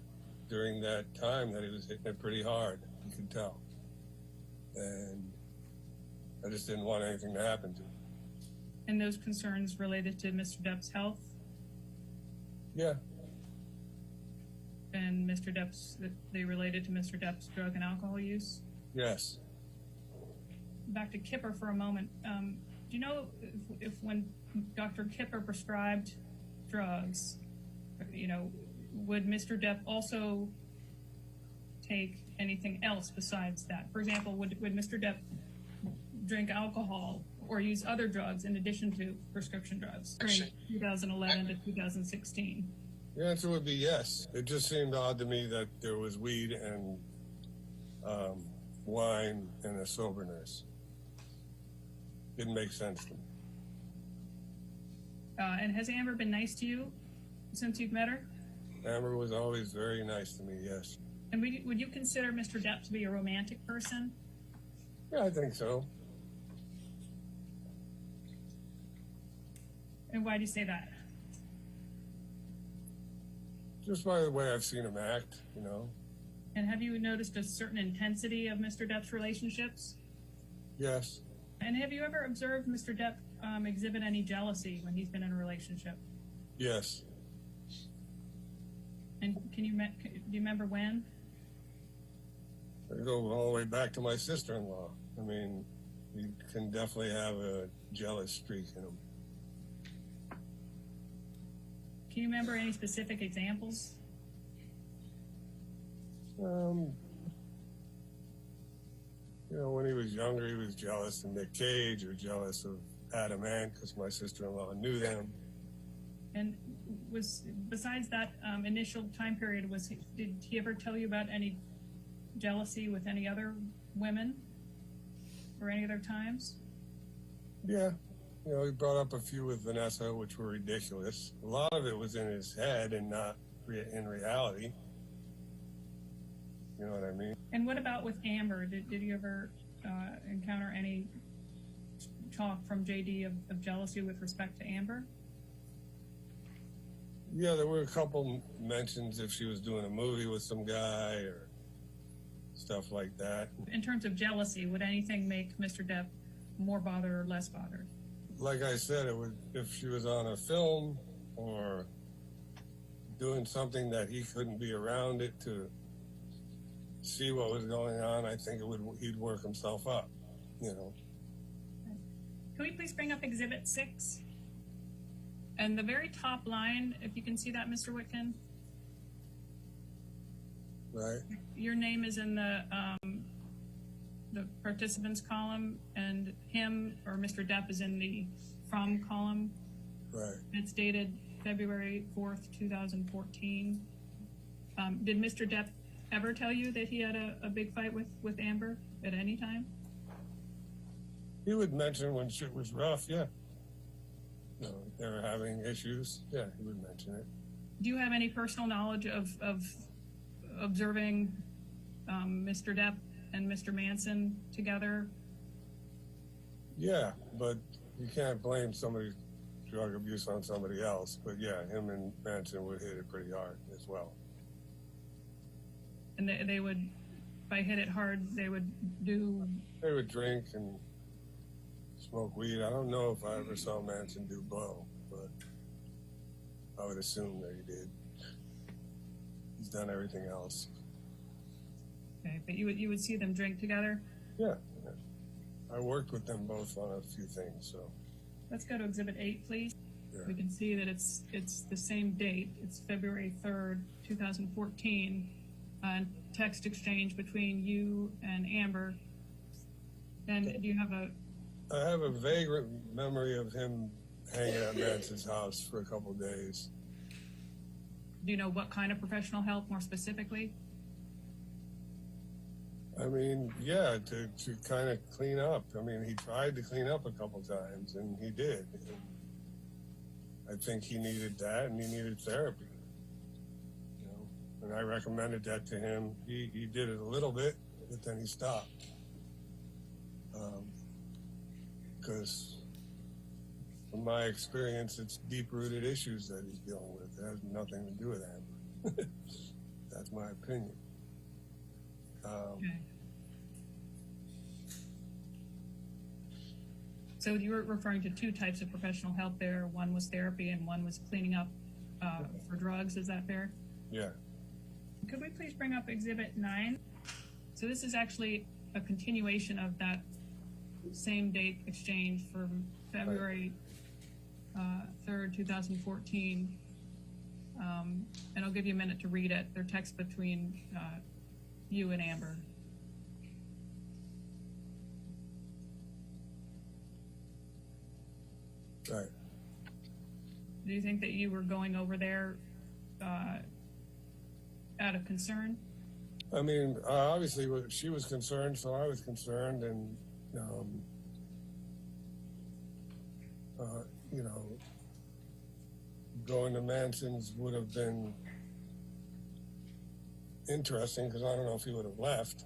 S3: during that time that he was hitting it pretty hard. You could tell, and I just didn't want anything to happen to him.
S4: And those concerns related to Mr. Depp's health?
S3: Yeah.
S4: And they related to Mr. Depp's drug and alcohol use?
S3: Yes.
S4: Back to Kipper for a moment. Do you know if when Dr. Kipper prescribed drugs, you know, would Mr. Depp also take anything else besides that? For example, would Mr. Depp drink alcohol or use other drugs in addition to prescription drugs during 2011 to 2016?
S3: The answer would be yes. It just seemed odd to me that there was weed and wine and a soberness. Didn't make sense to me.
S4: And has Amber been nice to you since you've met her?
S3: Amber was always very nice to me, yes.
S4: And would you consider Mr. Depp to be a romantic person?
S3: Yeah, I think so.
S4: And why do you say that?
S3: Just by the way I've seen him act, you know.
S4: And have you noticed a certain intensity of Mr. Depp's relationships?
S3: Yes.
S4: And have you ever observed Mr. Depp exhibit any jealousy when he's been in a relationship?
S3: Yes.
S4: And do you remember when?
S3: I go all the way back to my sister-in-law. I mean, you can definitely have a jealous streak in him.
S4: Can you remember any specific examples?
S3: You know, when he was younger, he was jealous of Nick Cage or jealous of Adam Ant because my sister-in-law knew them.
S4: And besides that initial time period, did he ever tell you about any jealousy with any other women or any other times?
S3: Yeah. You know, he brought up a few with Vanessa, which were ridiculous. A lot of it was in his head and not in reality. You know what I mean?
S4: And what about with Amber? Did you ever encounter any talk from JD of jealousy with respect to Amber?
S3: Yeah, there were a couple mentions if she was doing a movie with some guy or stuff like that.
S4: In terms of jealousy, would anything make Mr. Depp more bothered or less bothered?
S3: Like I said, it would if she was on a film or doing something that he couldn't be around it to see what was going on. I think he'd work himself up, you know.
S4: Can we please bring up Exhibit 6? And the very top line, if you can see that, Mr. Whitkin.
S3: Right.
S4: Your name is in the participants column, and him or Mr. Depp is in the from column.
S3: Right.
S4: It's dated February 4th, 2014. Did Mr. Depp ever tell you that he had a big fight with Amber at any time?
S3: He would mention when shit was rough, yeah. You know, they were having issues, yeah, he would mention it.
S4: Do you have any personal knowledge of observing Mr. Depp and Mr. Manson together?
S3: Yeah, but you can't blame somebody's drug abuse on somebody else, but yeah, him and Manson would hit it pretty hard as well.
S4: And they would, by hit it hard, they would do.
S3: They would drink and smoke weed. I don't know if I ever saw Manson do blow, but I would assume that he did. He's done everything else.
S4: Okay, but you would see them drink together.
S3: Yeah, I worked with them both on a few things, so.
S4: Let's go to Exhibit 8, please.
S3: Yeah.
S4: We can see that it's the same date. It's February 3rd, 2014. Text exchange between you and Amber. And do you have
S3: I have a vague memory of him hanging at Manson's house for a couple days.
S4: do you know what kind of professional help more specifically?
S3: I mean, yeah, to kind of clean up. I mean, he tried to clean up a couple times, and he did. And I think he needed that, and he needed therapy. You know, and I recommended that to him. He did it a little bit, but then he stopped. Because from my experience, it's deep-rooted issues that he's dealing with. It has nothing to do with Amber. That's my opinion.
S4: Okay. So you were referring to two types of professional help there. One was therapy and one was cleaning up for drugs. Is that fair?
S3: Yeah.
S4: Could we please bring up Exhibit 9? So this is actually a continuation of that same date exchange from February 3rd, 2014. And I'll give you a minute to read it. They're text between you and Amber.
S3: Right.
S4: Do you think that you were going over there out of concern?
S3: I mean, obviously, she was concerned, so I was concerned, and you know, going to Manson's would have been interesting because I don't know if he would have left.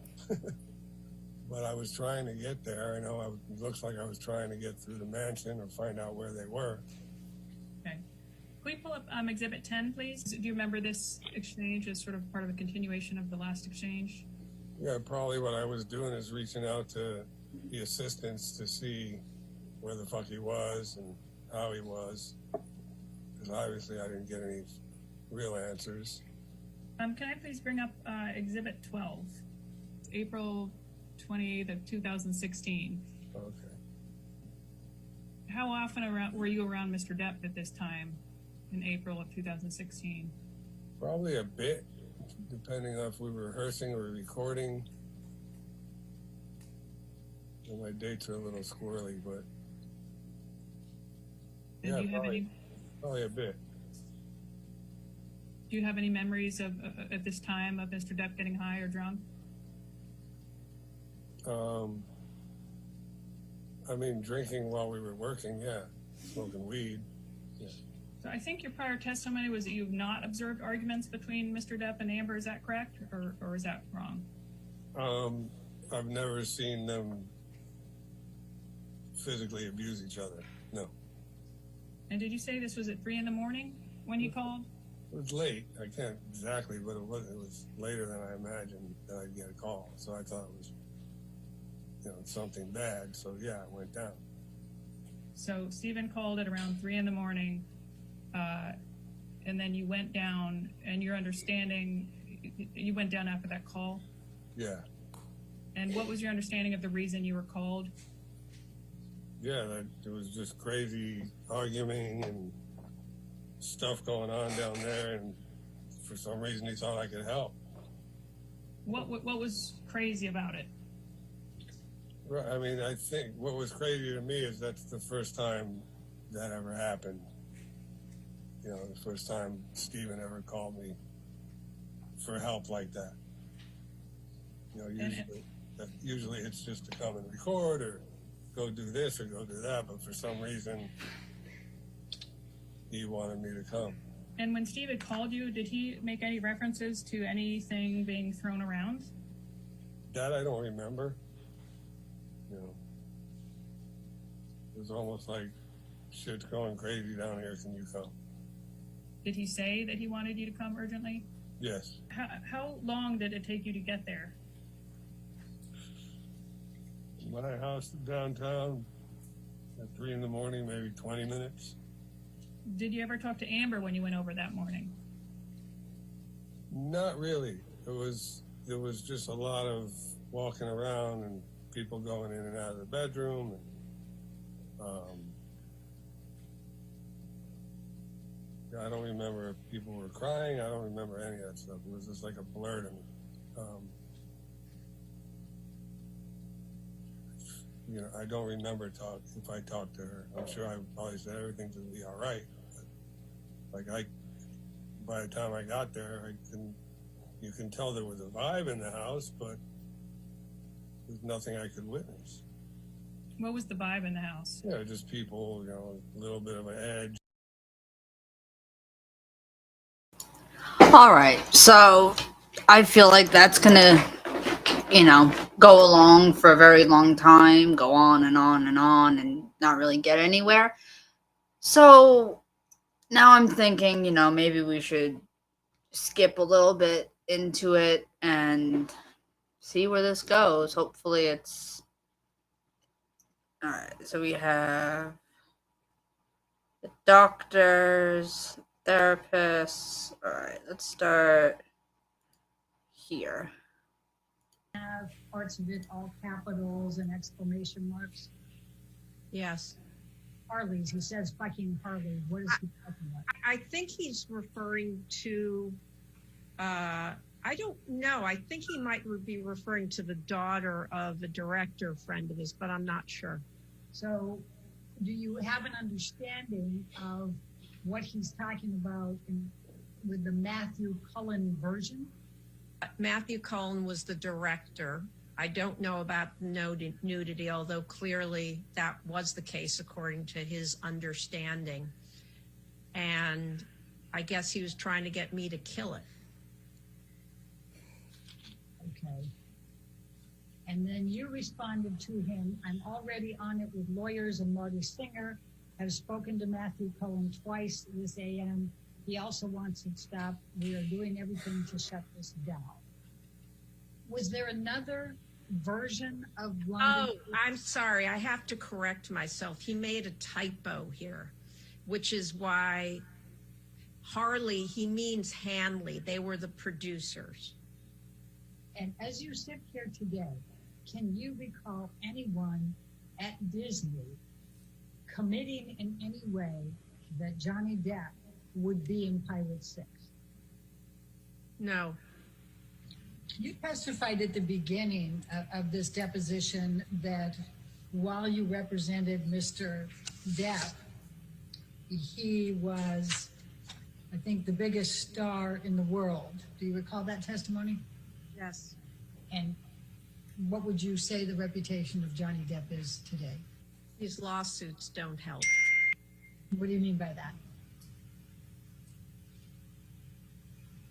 S3: But I was trying to get there. I know it looks like I was trying to get through to Manson or find out where they were.
S4: Okay. Can we pull up Exhibit 10, please? Do you remember this exchange as sort of part of a continuation of the last exchange?
S3: Yeah, probably what I was doing is reaching out to the assistants to see where the fuck he was and how he was. Because obviously I didn't get any real answers.
S4: Can I please bring up Exhibit 12? April 28th of 2016.
S3: Okay.
S4: How often were you around Mr. Depp at this time in April of 2016?
S3: Probably a bit, depending on if we were rehearsing or recording. And my dates are a little squirrely, but
S4: Did you have
S3: probably a bit.
S4: Do you have any memories of at this time of Mr. Depp getting high or drunk?
S3: I mean, drinking while we were working, yeah. Smoking weed, yeah.
S4: So I think your prior testimony was that you've not observed arguments between Mr. Depp and Amber. Is that correct, or is that wrong?
S3: I've never seen them physically abuse each other, no.
S4: And did you say this was at 3 in the morning when he called?
S3: It was late. I can't exactly, but it was later than I imagined that I'd get a call. So I thought it was, something bad. So yeah, I went down.
S4: So Stephen called at around 3 in the morning, and then you went down, and your understanding, you went down after that call?
S3: Yeah.
S4: And what was your understanding of the reason you were called?
S3: Yeah, that it was just crazy arguing and stuff going on down there, and for some reason he thought I could help.
S4: What was crazy about it?
S3: Right. I mean, I think what was crazy to me is that's the first time that ever happened. The first time Stephen ever called me for help like that. Usually it's just to come and record or go do this or go do that, but for some reason he wanted me to come.
S4: And when Steve had called you, did he make any references to anything being thrown around?
S3: That I don't remember. It was almost like, shit's going crazy down here, can you come?
S4: Did he say that he wanted you to come urgently?
S3: Yes.
S4: How long did it take you to get there?
S3: My house downtown at 3 in the morning, maybe 20 minutes.
S4: Did you ever talk to Amber when you went over that morning?
S3: Not really. It was just a lot of walking around and people going in and out of the bedroom. And, I don't remember if people were crying. I don't remember any of that stuff. It was just like a blur to me. I don't remember if I talked to her. I'm sure I probably said everything's gonna be all right. But by the time I got there, you can tell there was a vibe in the house, but there's nothing I could witness.
S4: What was the vibe in the house?
S3: Yeah, just people, a little bit of an edge.
S1: All right, so I feel like that's gonna, go along for a very long time, go on and on and on, and not really get anywhere. So now I'm thinking, maybe we should skip a little bit into it and see where this goes. Hopefully it's all right. So we have the doctors, therapists. All right, let's start here.
S6: Have parts of it all capitals and exclamation marks.
S7: Yes.
S6: Harley's, he says fucking Harley. What is he talking about?
S7: I think he's referring to, I don't know. I think he might be referring to the daughter of a director friend of his, but I'm not sure.
S6: So do you have an understanding of what he's talking about with the Matthew Cullen version?
S7: Matthew Cullen was the director. I don't know about nudity, although clearly that was the case according to his understanding. And I guess he was trying to get me to kill it.
S6: Okay. And then you responded to him, I'm already on it with lawyers and Marty Singer. Have spoken to Matthew Cullen twice this AM. He also wants it stopped. We are doing everything to shut this down. Was there another version of Blondie?
S7: Oh, I'm sorry. I have to correct myself. He made a typo here, which is why Harley, he means Hanley. They were the producers.
S6: And as you sit here today, can you recall anyone at Disney committing in any way that Johnny Depp would be in Pirates 6?
S7: No.
S6: You testified at the beginning of this deposition that while you represented Mr. Depp, he was, I think, the biggest star in the world. Do you recall that testimony?
S7: Yes.
S6: And what would you say the reputation of Johnny Depp is today?
S7: These lawsuits don't help.
S6: What do you mean by that?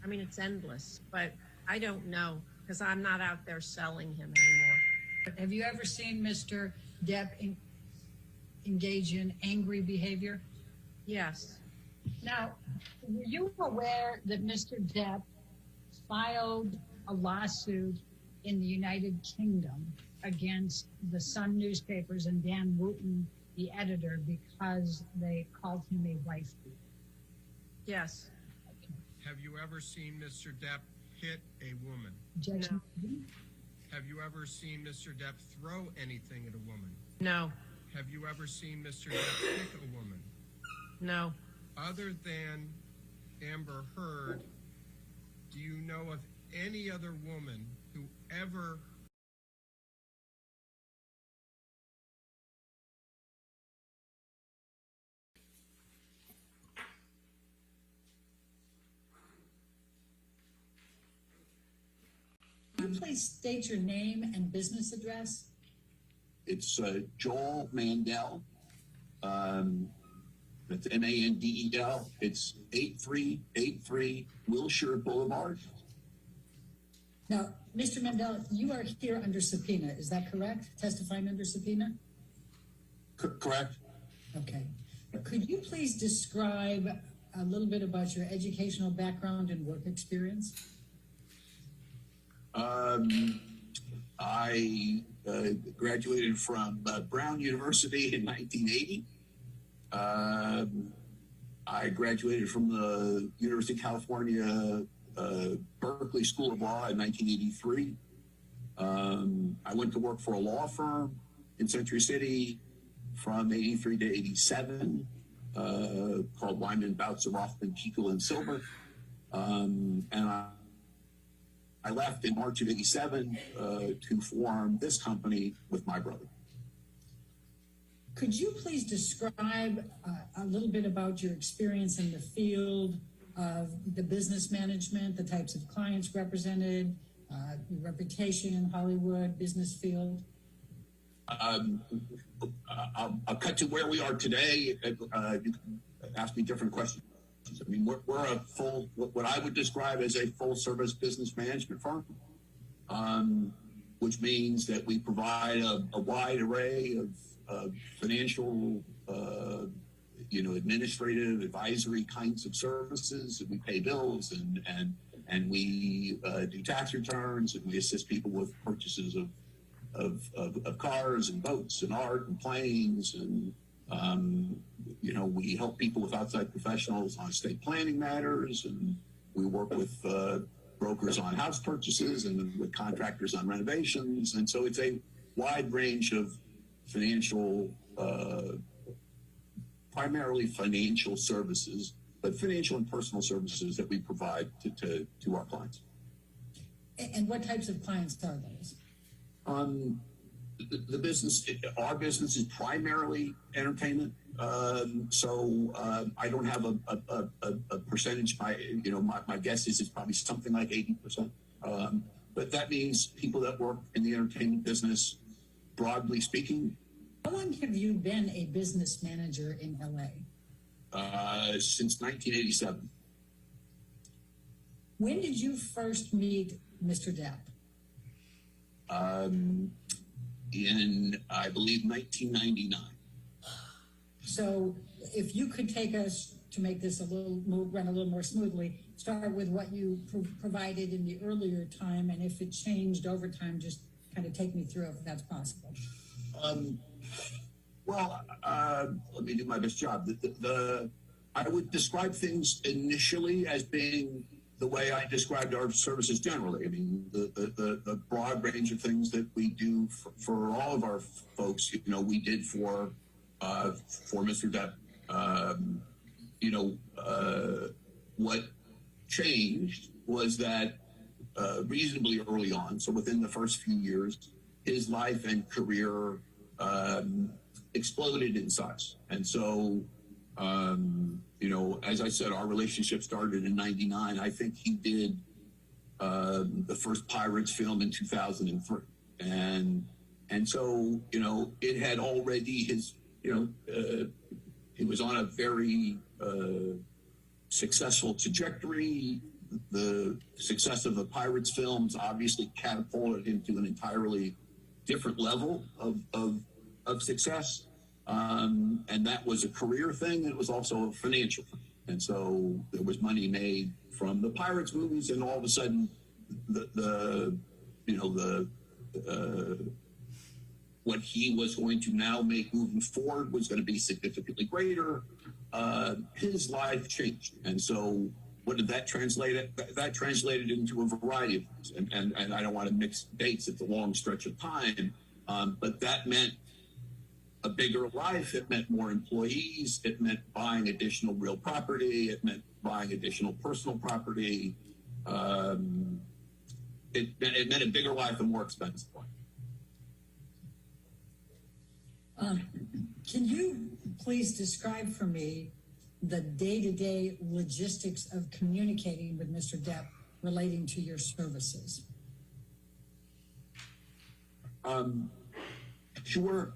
S7: I mean, it's endless, but I don't know because I'm not out there selling him anymore.
S6: Have you ever seen Mr. Depp engage in angry behavior?
S7: Yes.
S6: Now, were you aware that Mr. Depp filed a lawsuit in the United Kingdom against the Sun newspapers and Dan Wooten, the editor, because they called him a wife beater?
S7: Yes.
S8: Have you ever seen Mr. Depp hit a woman?
S6: Judge
S7: No.
S6: Moody?
S8: Have you ever seen Mr. Depp throw anything at a woman?
S7: No.
S8: Have you ever seen Mr. Depp kick a woman?
S7: No.
S8: Other than Amber Heard, do you know of any other woman who ever
S6: Can you please state your name and business address?
S9: It's Joel Mandel. That's Mandel. It's 8383 Wilshire Boulevard.
S6: Now, Mr. Mandel, you are here under subpoena. Is that correct? Testifying under subpoena?
S9: Correct?
S6: Okay. Could you please describe a little bit about your educational background and work experience?
S9: I graduated from Brown University in 1980. I graduated from the University of California Berkeley School of Law in 1983. I went to work for a law firm in Century City from 83 to 87, called Wyman, Boutzer, Rothman, Kiekel, and Silver. And I left in March of 87 to form this company with my brother.
S6: Could you please describe a little bit about your experience in the field of the business management, the types of clients represented, your reputation in Hollywood, business field?
S9: I'll cut to where we are today. You can ask me different questions. I mean, we're a full, what I would describe as a full service business management firm, which means that we provide a wide array of financial, administrative, advisory kinds of services. And we pay bills and we do tax returns, and we assist people with purchases of cars and boats and art and planes, and we help people with outside professionals on estate planning matters, and we work with brokers on house purchases and with contractors on renovations. And so it's a wide range of financial, primarily financial services, but financial and personal services that we provide to our clients.
S6: And what types of clients are those?
S9: The business, our business is primarily entertainment. So I don't have a percentage. My guess is it's probably something like 80%. But that means people that work in the entertainment business, broadly speaking.
S6: How long have you been a business manager in LA?
S9: Since 1987.
S6: When did you first meet Mr. Depp?
S9: In, I believe, 1999.
S6: So if you could take us to make this run a little more smoothly, start with what you provided in the earlier time, and if it changed over time, just kind of take me through if that's possible.
S9: Let me do my best job. I would describe things initially as being the way I described our services generally. I mean, the broad range of things that we do for all of our folks, we did for Mr. Depp. What changed was that reasonably early on, so within the first few years, his life and career exploded in size. And so, as I said, our relationship started in 99. I think he did the first Pirates film in 2003. And so, it had already he was on a very successful trajectory. The success of the Pirates films obviously catapulted him to an entirely different level of success. And that was a career thing. It was also a financial thing. And so there was money made from the Pirates movies, and all of a sudden what he was going to now make moving forward was going to be significantly greater. His life changed. And so what did that translate? That translated into a variety of things. And I don't want to mix dates. It's a long stretch of time. But that meant a bigger life. It meant more employees. It meant buying additional real property. It meant buying additional personal property. It meant a bigger life and more expensive life.
S6: Can you please describe for me the day-to-day logistics of communicating with Mr. Depp relating to your services?
S9: Sure.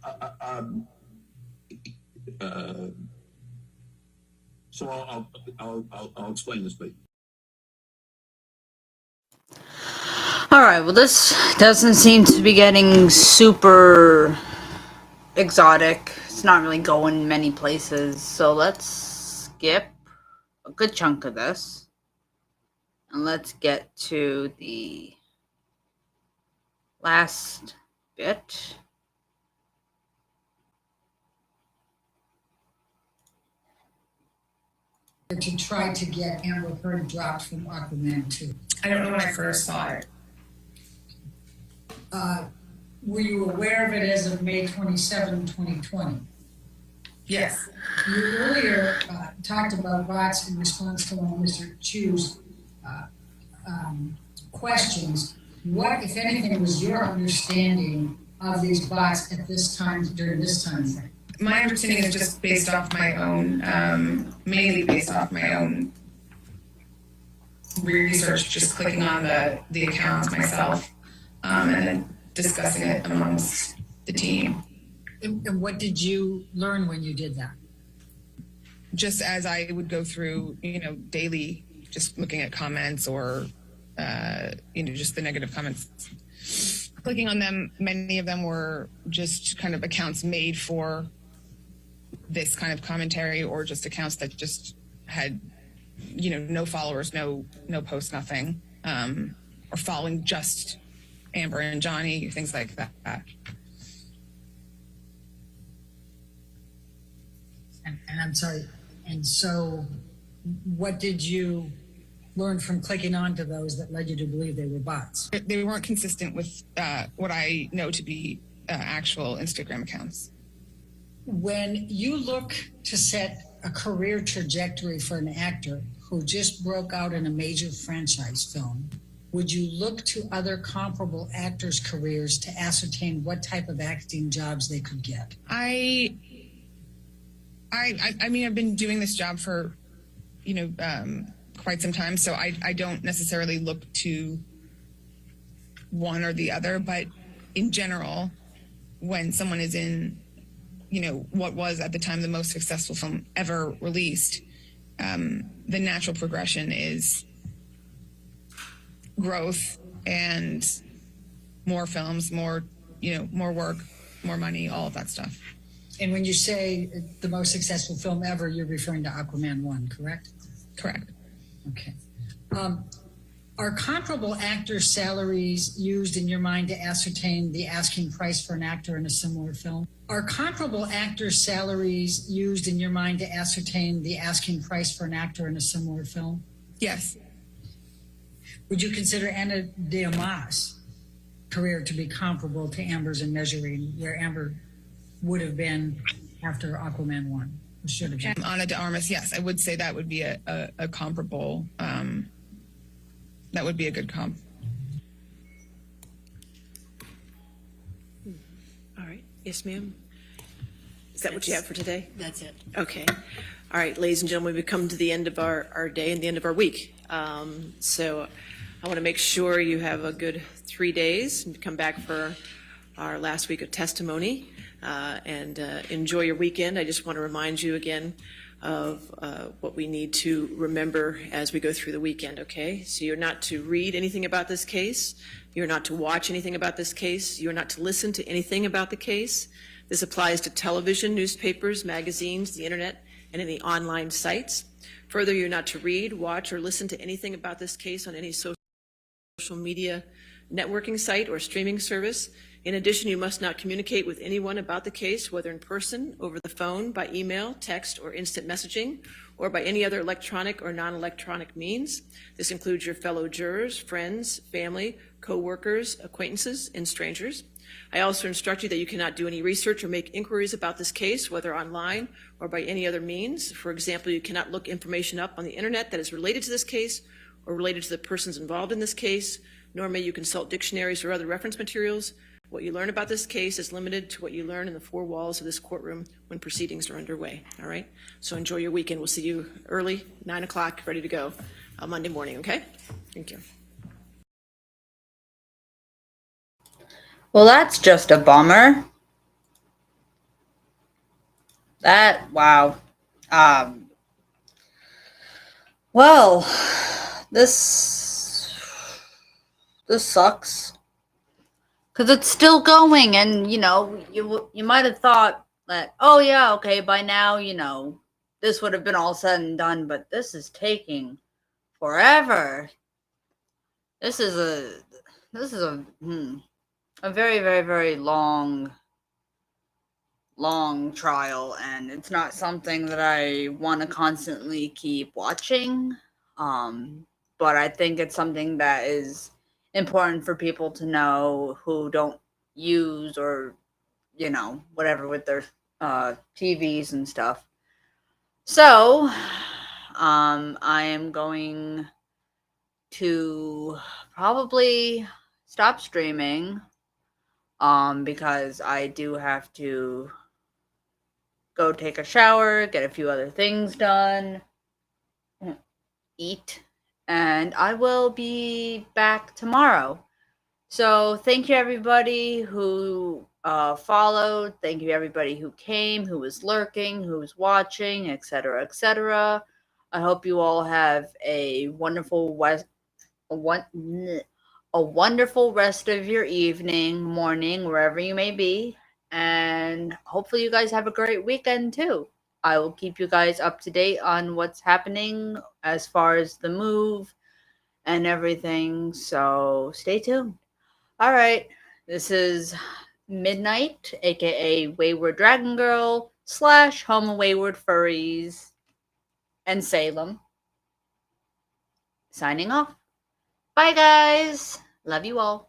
S9: So I'll explain this, please.
S1: All right. Well, this doesn't seem to be getting super exotic. it's not really going many places. So let's skip a good chunk of this. And let's get to the last bit.
S6: To try to get Amber Heard dropped from Aquaman 2.
S10: I don't know when I first saw it.
S6: Were you aware of it as of May 27, 2020?
S10: Yes.
S6: You earlier talked about bots in response to one of Mr. Chu's questions. What, if anything, was your understanding of these bots at this time, during this time frame?
S10: My understanding is just based off my own, mainly based off my own research, just clicking on the accounts myself, and then discussing it amongst the team.
S6: And what did you learn when you did that?
S10: Just as I would go through, daily, just looking at comments or, just the negative comments, clicking on them, many of them were just kind of accounts made for this kind of commentary, or just accounts that just had, no followers, no posts, nothing, or following just Amber and Johnny, things like that.
S6: And I'm sorry, and so what did you learn from clicking onto those that led you to believe they were bots?
S10: They weren't consistent with what I know to be actual Instagram accounts.
S6: When you look to set a career trajectory for an actor who just broke out in a major franchise film, would you look to other comparable actors' careers to ascertain what type of acting jobs they could get?
S10: I mean, I've been doing this job for, quite some time, so I don't necessarily look to one or the other, but in general, when someone is in, what was at the time the most successful film ever released, the natural progression is growth and more films, more work, more money, all of that stuff.
S6: And when you say the most successful film ever, you're referring to Aquaman 1, correct?
S10: Correct.
S6: Okay. Are comparable actors' salaries used in your mind to ascertain the asking price for an actor in a similar film? Are comparable actors' salaries used in your mind to ascertain the asking price for an actor in a similar film?
S10: Yes.
S6: Would you consider Ana de Armas' career to be comparable to Amber's in measuring where Amber would have been after Aquaman 1? Or should have been?
S10: Ana de Armas, yes, I would say that would be a comparable, that would be a good comp.
S11: All right. Yes, ma'am. Is that what you have for today?
S12: That's it.
S11: Okay. All right, ladies and gentlemen, we've come to the end of our day and the end of our week. So I want to make sure you have a good 3 days and come back for our last week of testimony and enjoy your weekend. I just want to remind you again of what we need to remember as we go through the weekend, okay? So you're not to read anything about this case. You're not to watch anything about this case. You're not to listen to anything about the case. This applies to television, newspapers, magazines, the internet, and any online sites. Further, you're not to read, watch, or listen to anything about this case on any social media networking site or streaming service. In addition, you must not communicate with anyone about the case, whether in person, over the phone, by email, text, or instant messaging, or by any other electronic or non-electronic means. This includes your fellow jurors, friends, family, co-workers, acquaintances, and strangers. I also instruct you that you cannot do any research or make inquiries about this case, whether online or by any other means. For example, you cannot look information up on the internet that is related to this case or related to the persons involved in this case, nor may you consult dictionaries or other reference materials. What you learn about this case is limited to what you learn in the four walls of this courtroom when proceedings are underway, all right? So enjoy your weekend. We'll see you early, 9 o'clock, ready to go Monday morning, okay? Thank you.
S1: Well, that's just a bummer. Wow. Well, this sucks. Because it's still going, and, you know, you might have thought that, oh yeah, okay, by now, this would have been all said and done, but this is taking forever. This is a very, very, very long trial, and it's not something that I want to constantly keep watching. But I think it's something that is important for people to know who don't use or whatever with their TVs and stuff. So, I am going to probably stop streaming because I do have to go take a shower, get a few other things done, eat, and I will be back tomorrow. So thank you everybody who followed. Thank you everybody who came, who was lurking, who was watching, etc., etc. I hope you all have a wonderful wonderful rest of your evening, morning, wherever you may be. And hopefully you guys have a great weekend too. I will keep you guys up to date on what's happening as far as the move and everything. So stay tuned. All right. This is Midnight, aka Wayward Dragon Girl / Home of Wayward Furries and Salem. Signing off. Bye, guys. Love you all.